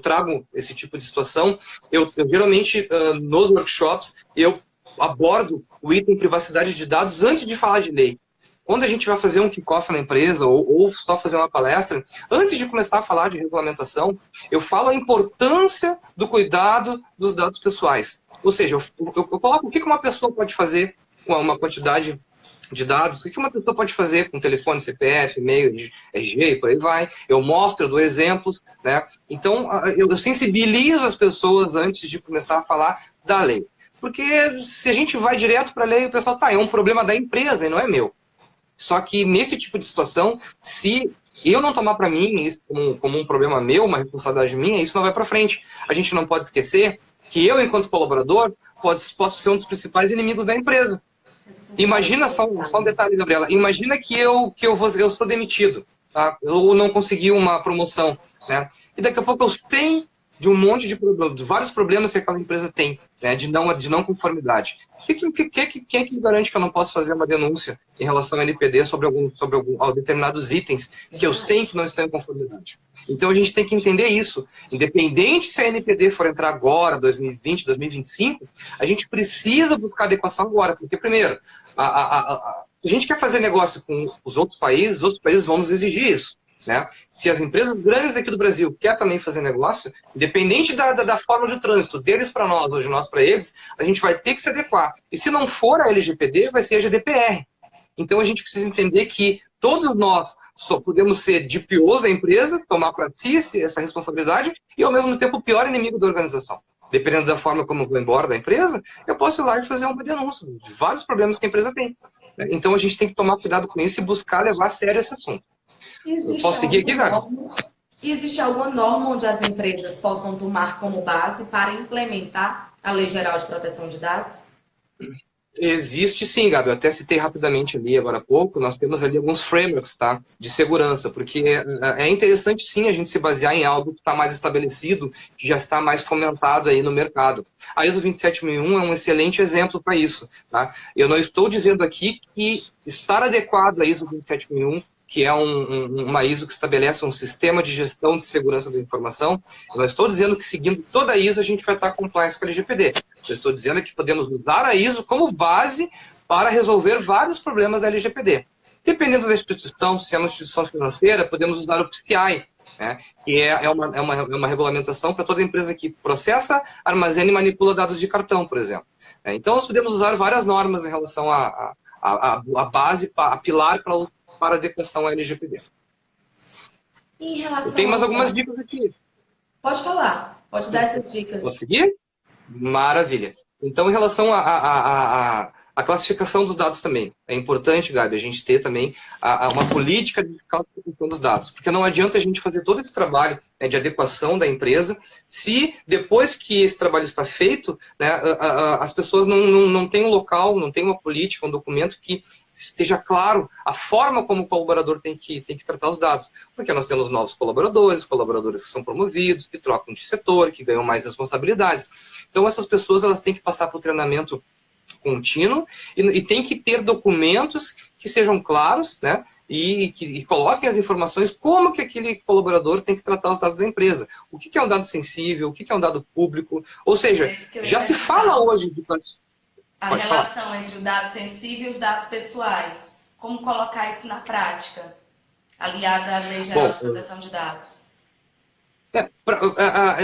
trago esse tipo de situação, eu geralmente, nos workshops, eu abordo o item privacidade de dados antes de falar de lei. Quando a gente vai fazer um kickoff na empresa ou só fazer uma palestra, antes de começar a falar de regulamentação, eu falo a importância do cuidado dos dados pessoais. Ou seja, eu coloco o que uma pessoa pode fazer com uma quantidade de dados, o que uma pessoa pode fazer com telefone, CPF, e-mail, RG e por aí vai. Eu mostro, eu dou exemplos, né? Então, eu sensibilizo as pessoas antes de começar a falar da lei. Porque se a gente vai direto para a lei, o pessoal, é um problema da empresa e não é meu. Só que nesse tipo de situação, se eu não tomar para mim isso como um problema meu, uma responsabilidade minha, isso não vai para frente. A gente não pode esquecer que eu, enquanto colaborador, posso ser um dos principais inimigos da empresa. Imagina só um detalhe, Gabriela. Imagina que eu estou demitido, tá? Eu não consegui uma promoção, né? E daqui a pouco eu tenho de um monte de vários problemas que aquela empresa tem, né, de não conformidade. Quem é que me garante que eu não posso fazer uma denúncia em relação ao NPD sobre determinados itens que eu sei que não estão em conformidade? Então a gente tem que entender isso. Independente se a NPD for entrar agora, 2020, 2025, a gente precisa buscar adequação agora. Porque, primeiro, se a gente quer fazer negócio com os outros países vão nos exigir isso. Né? Se as empresas grandes aqui do Brasil querem também fazer negócio, independente da forma de trânsito, deles para nós ou de nós para eles, a gente vai ter que se adequar. E se não for a LGPD, vai ser a GDPR. Então a gente precisa entender que todos nós só podemos ser DPOs da empresa, tomar para si essa responsabilidade e ao mesmo tempo o pior inimigo da organização. Dependendo da forma como eu vou embora da empresa, eu posso ir lá e fazer uma denúncia de vários problemas que a empresa tem. Então a gente tem que tomar cuidado com isso e buscar levar a sério esse assunto. Posso seguir aqui, cara? Existe alguma norma onde as empresas possam tomar como base para implementar a Lei Geral de Proteção de Dados? Existe sim, Gabi. Eu até citei rapidamente ali agora há pouco. Nós temos ali alguns frameworks, tá, de segurança, porque é interessante sim a gente se basear em algo que está mais estabelecido, que já está mais fomentado aí no mercado. A ISO 27001 é um excelente exemplo para isso. Tá? Eu não estou dizendo aqui que estar adequado à ISO 27001, que é uma ISO que estabelece um sistema de gestão de segurança da informação. Eu não estou dizendo que seguindo toda a ISO a gente vai estar compliance com a LGPD. Eu estou dizendo que podemos usar a ISO como base para resolver vários problemas da LGPD. Dependendo da instituição, se é uma instituição financeira, podemos usar o PCI, né, que é uma regulamentação para toda empresa que processa, armazena e manipula dados de cartão, por exemplo. Então, nós podemos usar várias normas em relação à base, a pilar para adequação à LGPD. Em relação Eu tenho mais algumas dicas aqui. Pode falar, pode dar essas dicas. Posso seguir? Maravilha. Então, em relação à classificação dos dados também, é importante, Gabi, a gente ter também uma política de classificação dos dados, porque não adianta a gente fazer todo esse trabalho, né, de adequação da empresa, se depois que esse trabalho está feito, né, as pessoas não têm um local, não têm uma política, um documento que esteja claro a forma como o colaborador tem que tratar os dados. Porque nós temos novos colaboradores que são promovidos, que trocam de setor, que ganham mais responsabilidades. Então, essas pessoas elas têm que passar por treinamento contínuo e tem que ter documentos que sejam claros, né, e coloquem as informações como que aquele colaborador tem que tratar os dados da empresa. O que é um dado sensível, o que é um dado público, ou seja, já se fala hoje de... A relação entre o dado sensível e os dados pessoais. Como colocar isso na prática, aliada à Lei Geral de Proteção de Dados?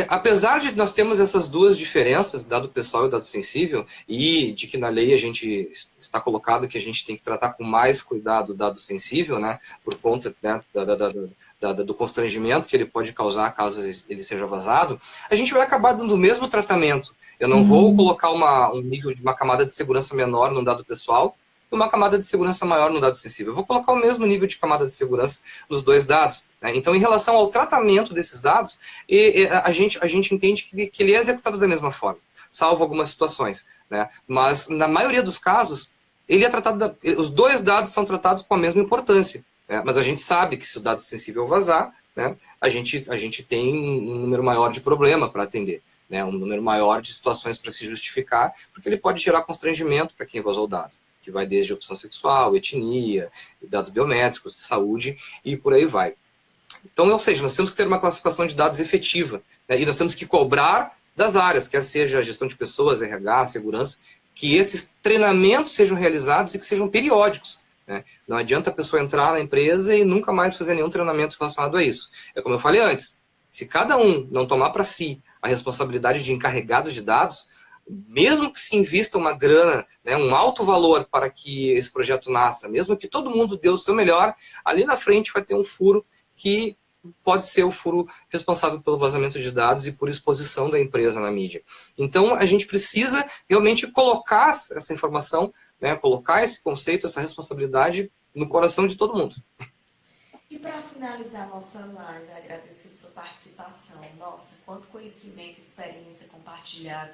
Apesar de nós termos essas duas diferenças, dado pessoal e dado sensível, e de que na lei a gente está colocado que a gente tem que tratar com mais cuidado o dado sensível, né, por conta, né, do constrangimento que ele pode causar caso ele seja vazado, a gente vai acabar dando o mesmo tratamento. Eu não vou colocar um nível de uma camada de segurança menor no dado pessoal e uma camada de segurança maior no dado sensível. Eu vou colocar o mesmo nível de camada de segurança nos dois dados, né? Então, em relação ao tratamento desses dados, a gente entende que ele é executado da mesma forma, salvo algumas situações, né? Mas, na maioria dos casos, ele é tratado os dois dados são tratados com a mesma importância, né? Mas a gente sabe que se o dado sensível vazar, né, a gente tem um número maior de problema para atender, né? Um número maior de situações para se justificar, porque ele pode gerar constrangimento para quem vazou o dado, que vai desde opção sexual, etnia, dados biométricos, de saúde e por aí vai. Então, ou seja, nós temos que ter uma classificação de dados efetiva, né? E nós temos que cobrar das áreas, quer seja a gestão de pessoas, RH, segurança, que esses treinamentos sejam realizados e que sejam periódicos, né? Não adianta a pessoa entrar na empresa e nunca mais fazer nenhum treinamento relacionado a isso. É como eu falei antes, se cada um não tomar para si a responsabilidade de encarregado de dados, mesmo que se invista uma grana, né, um alto valor para que esse projeto nasça, mesmo que todo mundo dê o seu melhor, ali na frente vai ter um furo que pode ser o furo responsável pelo vazamento de dados e por exposição da empresa na mídia. Então, a gente precisa realmente colocar essa informação, né, colocar esse conceito, essa responsabilidade no coração de todo mundo. E para finalizar a nossa live, agradecer a sua participação. Nossa, quanto conhecimento e experiência compartilhada.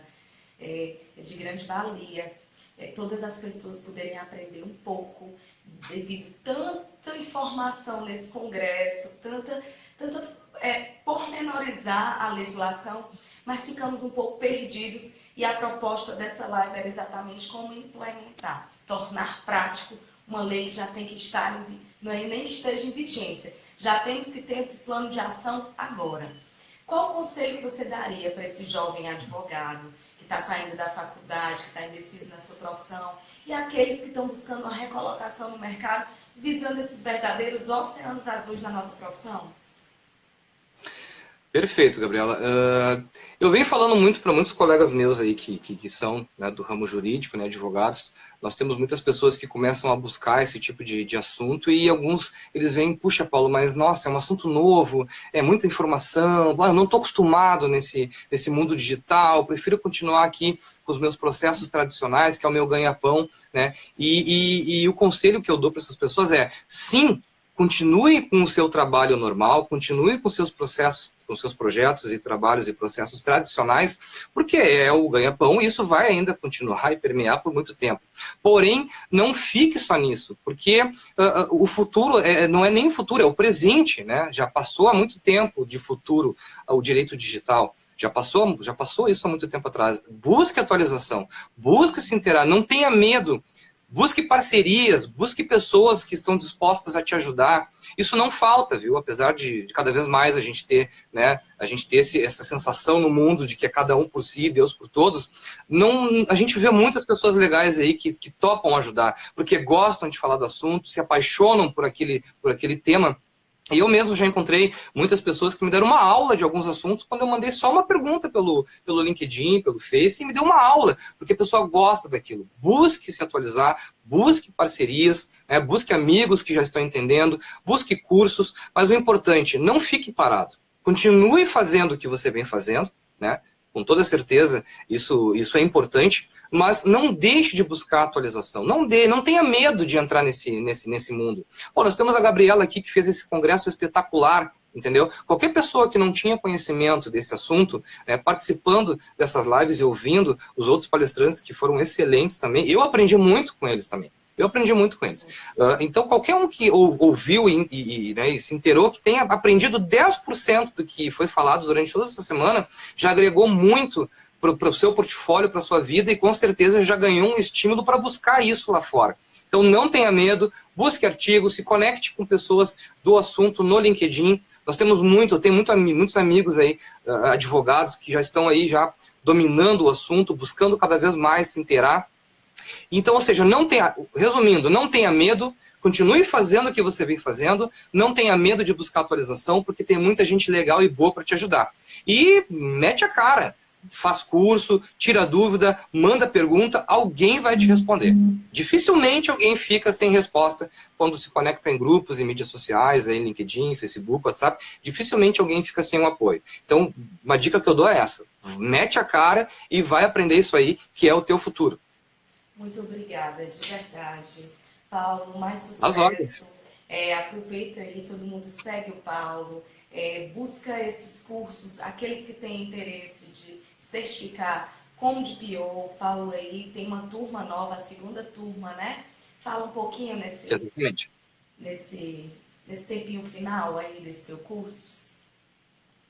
É de grande valia. Todas as pessoas poderem aprender um pouco devido a tanta informação nesse congresso, tanta pormenorizar a legislação, mas ficamos um pouco perdidos e a proposta dessa live era exatamente como implementar, tornar prático uma lei que já tem que estar, não é nem que esteja em vigência, já temos que ter esse plano de ação agora. Qual o conselho que você daria para esse jovem advogado que está saindo da faculdade, que está indeciso na sua profissão, e aqueles que estão buscando uma recolocação no mercado, visando esses verdadeiros oceanos azuis na nossa profissão? Perfeito, Gabriela. Eu venho falando muito para muitos colegas meus aí que são, né, do ramo jurídico, né, advogados. Nós temos muitas pessoas que começam a buscar esse tipo de assunto e alguns, eles vêm, puxa, Paulo, mas nossa, é um assunto novo, é muita informação, eu não estou acostumado nesse mundo digital, prefiro continuar aqui com os meus processos tradicionais, que é o meu ganha-pão, né? E o conselho que eu dou para essas pessoas é, sim, continue com o seu trabalho normal, continue com seus processos, com seus projetos e trabalhos e processos tradicionais, porque é o ganha-pão e isso vai ainda continuar e permear por muito tempo. Porém, não fique só nisso, porque o futuro não é nem o futuro, é o presente, né? Já passou há muito tempo de futuro o direito digital. Já passou isso há muito tempo atrás. Busque atualização, busque se inteirar, não tenha medo. Busque parcerias, busque pessoas que estão dispostas a te ajudar. Isso não falta, viu? Apesar de cada vez mais a gente ter, né, essa sensação no mundo de que é cada um por si, Deus por todos, a gente vê muitas pessoas legais aí que topam ajudar, porque gostam de falar do assunto, se apaixonam por aquele tema. E eu mesmo já encontrei muitas pessoas que me deram uma aula de alguns assuntos quando eu mandei só uma pergunta pelo LinkedIn, pelo Face, e me deu uma aula, porque a pessoa gosta daquilo. Busque se atualizar, busque parcerias, né, busque amigos que já estão entendendo, busque cursos, mas o importante, não fique parado. Continue fazendo o que você vem fazendo, né? Com toda certeza, isso é importante, mas não deixe de buscar atualização. Não tenha medo de entrar nesse mundo. Pô, nós temos a Gabriela aqui que fez esse congresso espetacular, entendeu? Qualquer pessoa que não tinha conhecimento desse assunto, participando dessas lives e ouvindo os outros palestrantes que foram excelentes também, eu aprendi muito com eles também. Então, qualquer um que ouviu e se inteirou, que tenha aprendido 10% do que foi falado durante toda essa semana, já agregou muito para o seu portfólio, para a sua vida, e com certeza já ganhou um estímulo para buscar isso lá fora. Então, não tenha medo, busque artigos, se conecte com pessoas do assunto no LinkedIn. Nós temos eu tenho muitos amigos aí, advogados, que já estão aí já dominando o assunto, buscando cada vez mais se inteirar. Então, ou seja, resumindo, não tenha medo, continue fazendo o que você vem fazendo, não tenha medo de buscar atualização, porque tem muita gente legal e boa para te ajudar. E mete a cara, faz curso, tira dúvida, manda pergunta, alguém vai te responder. Dificilmente alguém fica sem resposta quando se conecta em grupos, em mídias sociais, em LinkedIn, Facebook, WhatsApp, dificilmente alguém fica sem um apoio. Então, uma dica que eu dou é essa, mete a cara e vai aprender isso aí, que é o teu futuro. Muito obrigada, de verdade. Paulo, mais As ordens. sucesso. Aproveita aí, todo mundo segue o Paulo, busca esses cursos, aqueles que têm interesse de certificar como de PO. O Paulo aí tem uma turma nova, a segunda turma, né? Fala um pouquinho nesse tempinho final aí desse teu curso.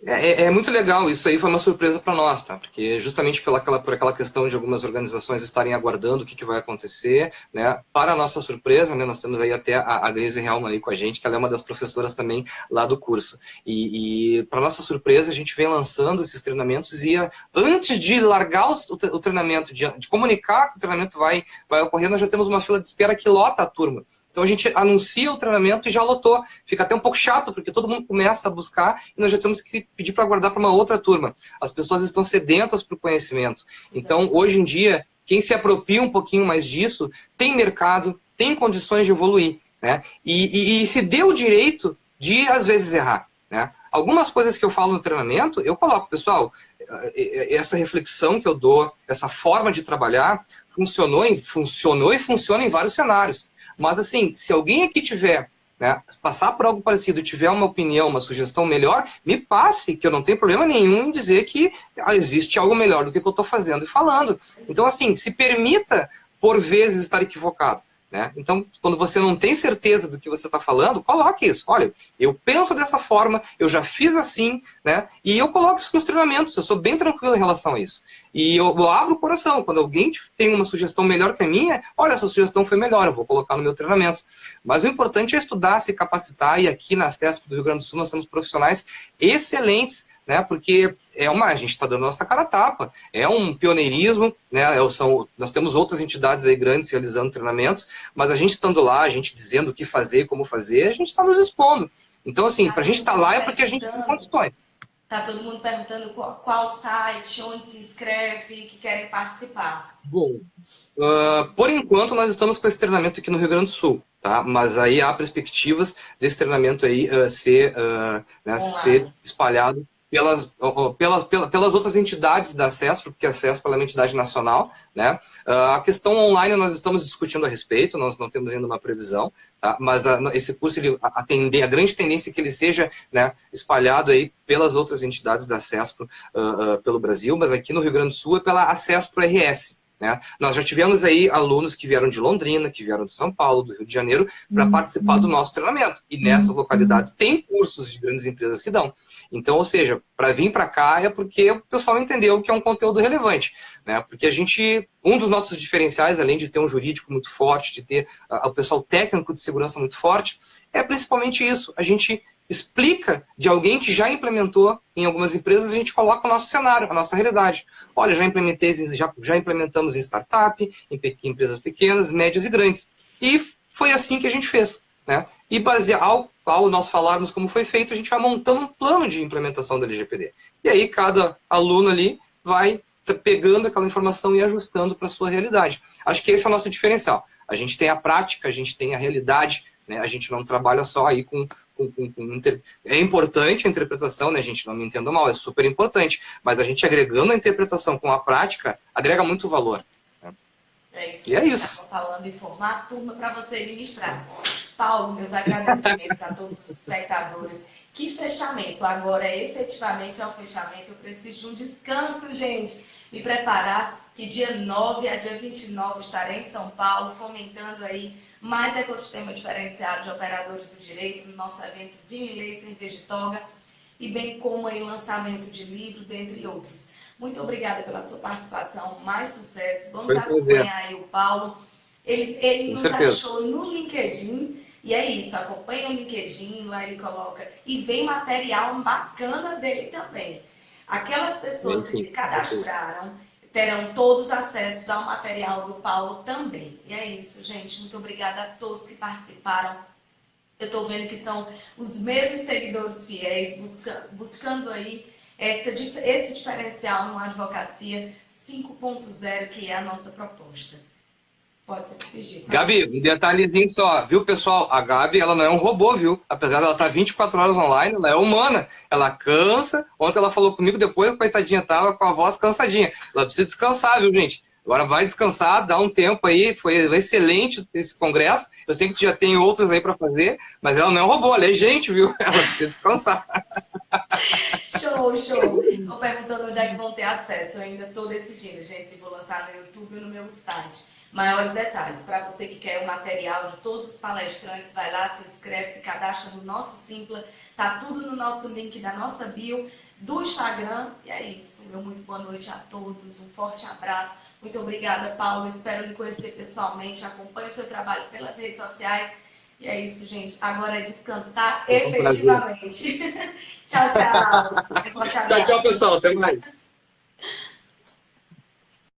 É muito legal, isso aí foi uma surpresa para nós, tá? Porque justamente por aquela questão de algumas organizações estarem aguardando o que vai acontecer, né? Para a nossa surpresa, né? Nós temos aí até a Grace Helman aí com a gente, que ela é uma das professoras também lá do curso. E para nossa surpresa, a gente vem lançando esses treinamentos e antes de largar o treinamento, de comunicar que o treinamento vai ocorrer, nós já temos uma fila de espera que lota a turma. Então a gente anuncia o treinamento e já lotou. Fica até um pouco chato, porque todo mundo começa a buscar e nós já temos que pedir para aguardar para uma outra turma. As pessoas estão sedentas para o conhecimento. Então, hoje em dia, quem se apropria um pouquinho mais disso, tem mercado, tem condições de evoluir, né? E se dê o direito de, às vezes, errar, né? Algumas coisas que eu falo no treinamento, eu coloco, pessoal, essa reflexão que eu dou, essa forma de trabalhar, funcionou e funciona em vários cenários. Mas, assim, se alguém aqui tiver, né, passar por algo parecido e tiver uma opinião, uma sugestão melhor, me passe, que eu não tenho problema nenhum em dizer que existe algo melhor do que eu estou fazendo e falando. Então, assim, se permita, por vezes, estar equivocado. Né? Então, quando você não tem certeza do que você está falando, coloque isso. Olha, eu penso dessa forma, eu já fiz assim, né? E eu coloco isso nos treinamentos, eu sou bem tranquilo em relação a isso. E eu abro o coração, quando alguém tem uma sugestão melhor que a minha, olha, essa sugestão foi melhor, eu vou colocar no meu treinamento. Mas o importante é estudar, se capacitar, e aqui na CESP do Rio Grande do Sul nós temos profissionais excelentes, né? Porque a gente está dando nossa cara a tapa, é um pioneirismo, né? Nós temos outras entidades aí grandes realizando treinamentos, mas a gente estando lá, a gente dizendo o que fazer, como fazer, a gente está nos expondo. Então, assim, para a gente estar lá é porque a gente tem condições. Está todo mundo perguntando qual site, onde se inscreve, que querem participar. Bom, por enquanto nós estamos com esse treinamento aqui no Rio Grande do Sul, tá? Mas aí há perspectivas desse treinamento aí ser espalhado pelas outras entidades da CESP, porque a CESP é uma entidade nacional, né? A questão online nós estamos discutindo a respeito, nós não temos ainda uma previsão, tá? Mas esse curso, a grande tendência é que ele seja, né, espalhado aí pelas outras entidades da CESP pelo Brasil, mas aqui no Rio Grande do Sul é pela CESP RS. Né? Nós já tivemos aí alunos que vieram de Londrina, que vieram de São Paulo, do Rio de Janeiro, para participar do nosso treinamento. E nessas localidades tem cursos de grandes empresas que dão. Então, ou seja, para vir para cá é porque o pessoal entendeu que é um conteúdo relevante. Né? Porque um dos nossos diferenciais, além de ter um jurídico muito forte, de ter o pessoal técnico de segurança muito forte, é principalmente isso. A gente explica de alguém que já implementou em algumas empresas, a gente coloca o nosso cenário, a nossa realidade. Olha, já implementamos em startup, em empresas pequenas, médias e grandes. E foi assim que a gente fez. Né? E baseado ao nós falarmos como foi feito, a gente vai montando um plano de implementação da LGPD. E aí cada aluno ali vai pegando aquela informação e ajustando para a sua realidade. Acho que esse é o nosso diferencial. A gente tem a prática, a gente tem a realidade, né? A gente não trabalha só aí com É importante a interpretação, né, gente? Não me entenda mal, é super importante. Mas a gente agregando a interpretação com a prática, agrega muito valor. Né? É isso. E é isso. Falando em formar turma para você ministrar. Paulo, meus agradecimentos a todos os espectadores. Que fechamento! Agora, efetivamente, é o fechamento. Eu preciso de um descanso, gente. Me preparar, que dia 9 a dia 29 estarei em São Paulo, fomentando aí mais ecossistema diferenciado de operadores do direito no nosso evento Vinho e Lei Cerveja de Toga, e bem como aí o lançamento de livro, dentre outros. Muito obrigada pela sua participação, mais sucesso. Vamos acompanhar aí o Paulo. Ele nos achou no LinkedIn, e é isso, acompanha o LinkedIn, lá ele coloca, e vem material bacana dele também. Aquelas pessoas que se cadastraram, terão todos acesso ao material do Paulo também. E é isso, gente. Muito obrigada a todos que participaram. Eu estou vendo que são os mesmos seguidores fiéis, buscando aí esse diferencial numa advocacia 5.0, que é a nossa proposta. Pode se despedir. Gabi, um detalhezinho só, viu, pessoal? A Gabi, ela não é um robô, viu? Apesar dela estar 24 horas online, ela é humana. Ela cansa. Ontem ela falou comigo, depois a coitadinha tava com a voz cansadinha. Ela precisa descansar, viu, gente? Agora vai descansar, dá um tempo aí. Foi excelente esse congresso. Eu sei que tu já tem outros aí para fazer, mas ela não é um robô, ela é gente, viu? Ela precisa descansar. Show, show. Estou perguntando onde é que vão ter acesso. Eu ainda estou decidindo, gente, se vou lançar no YouTube ou no meu site. Maiores detalhes, para você que quer o material de todos os palestrantes, vai lá, se inscreve, se cadastra no nosso Simpla, tá tudo no nosso link da nossa bio, do Instagram, e é isso. Meu muito boa noite a todos, um forte abraço, muito obrigada, Paulo, espero lhe conhecer pessoalmente, acompanhe o seu trabalho pelas redes sociais, e é isso, gente, agora é descansar efetivamente. Tchau, tchau. Tchau, tchau, pessoal, até mais.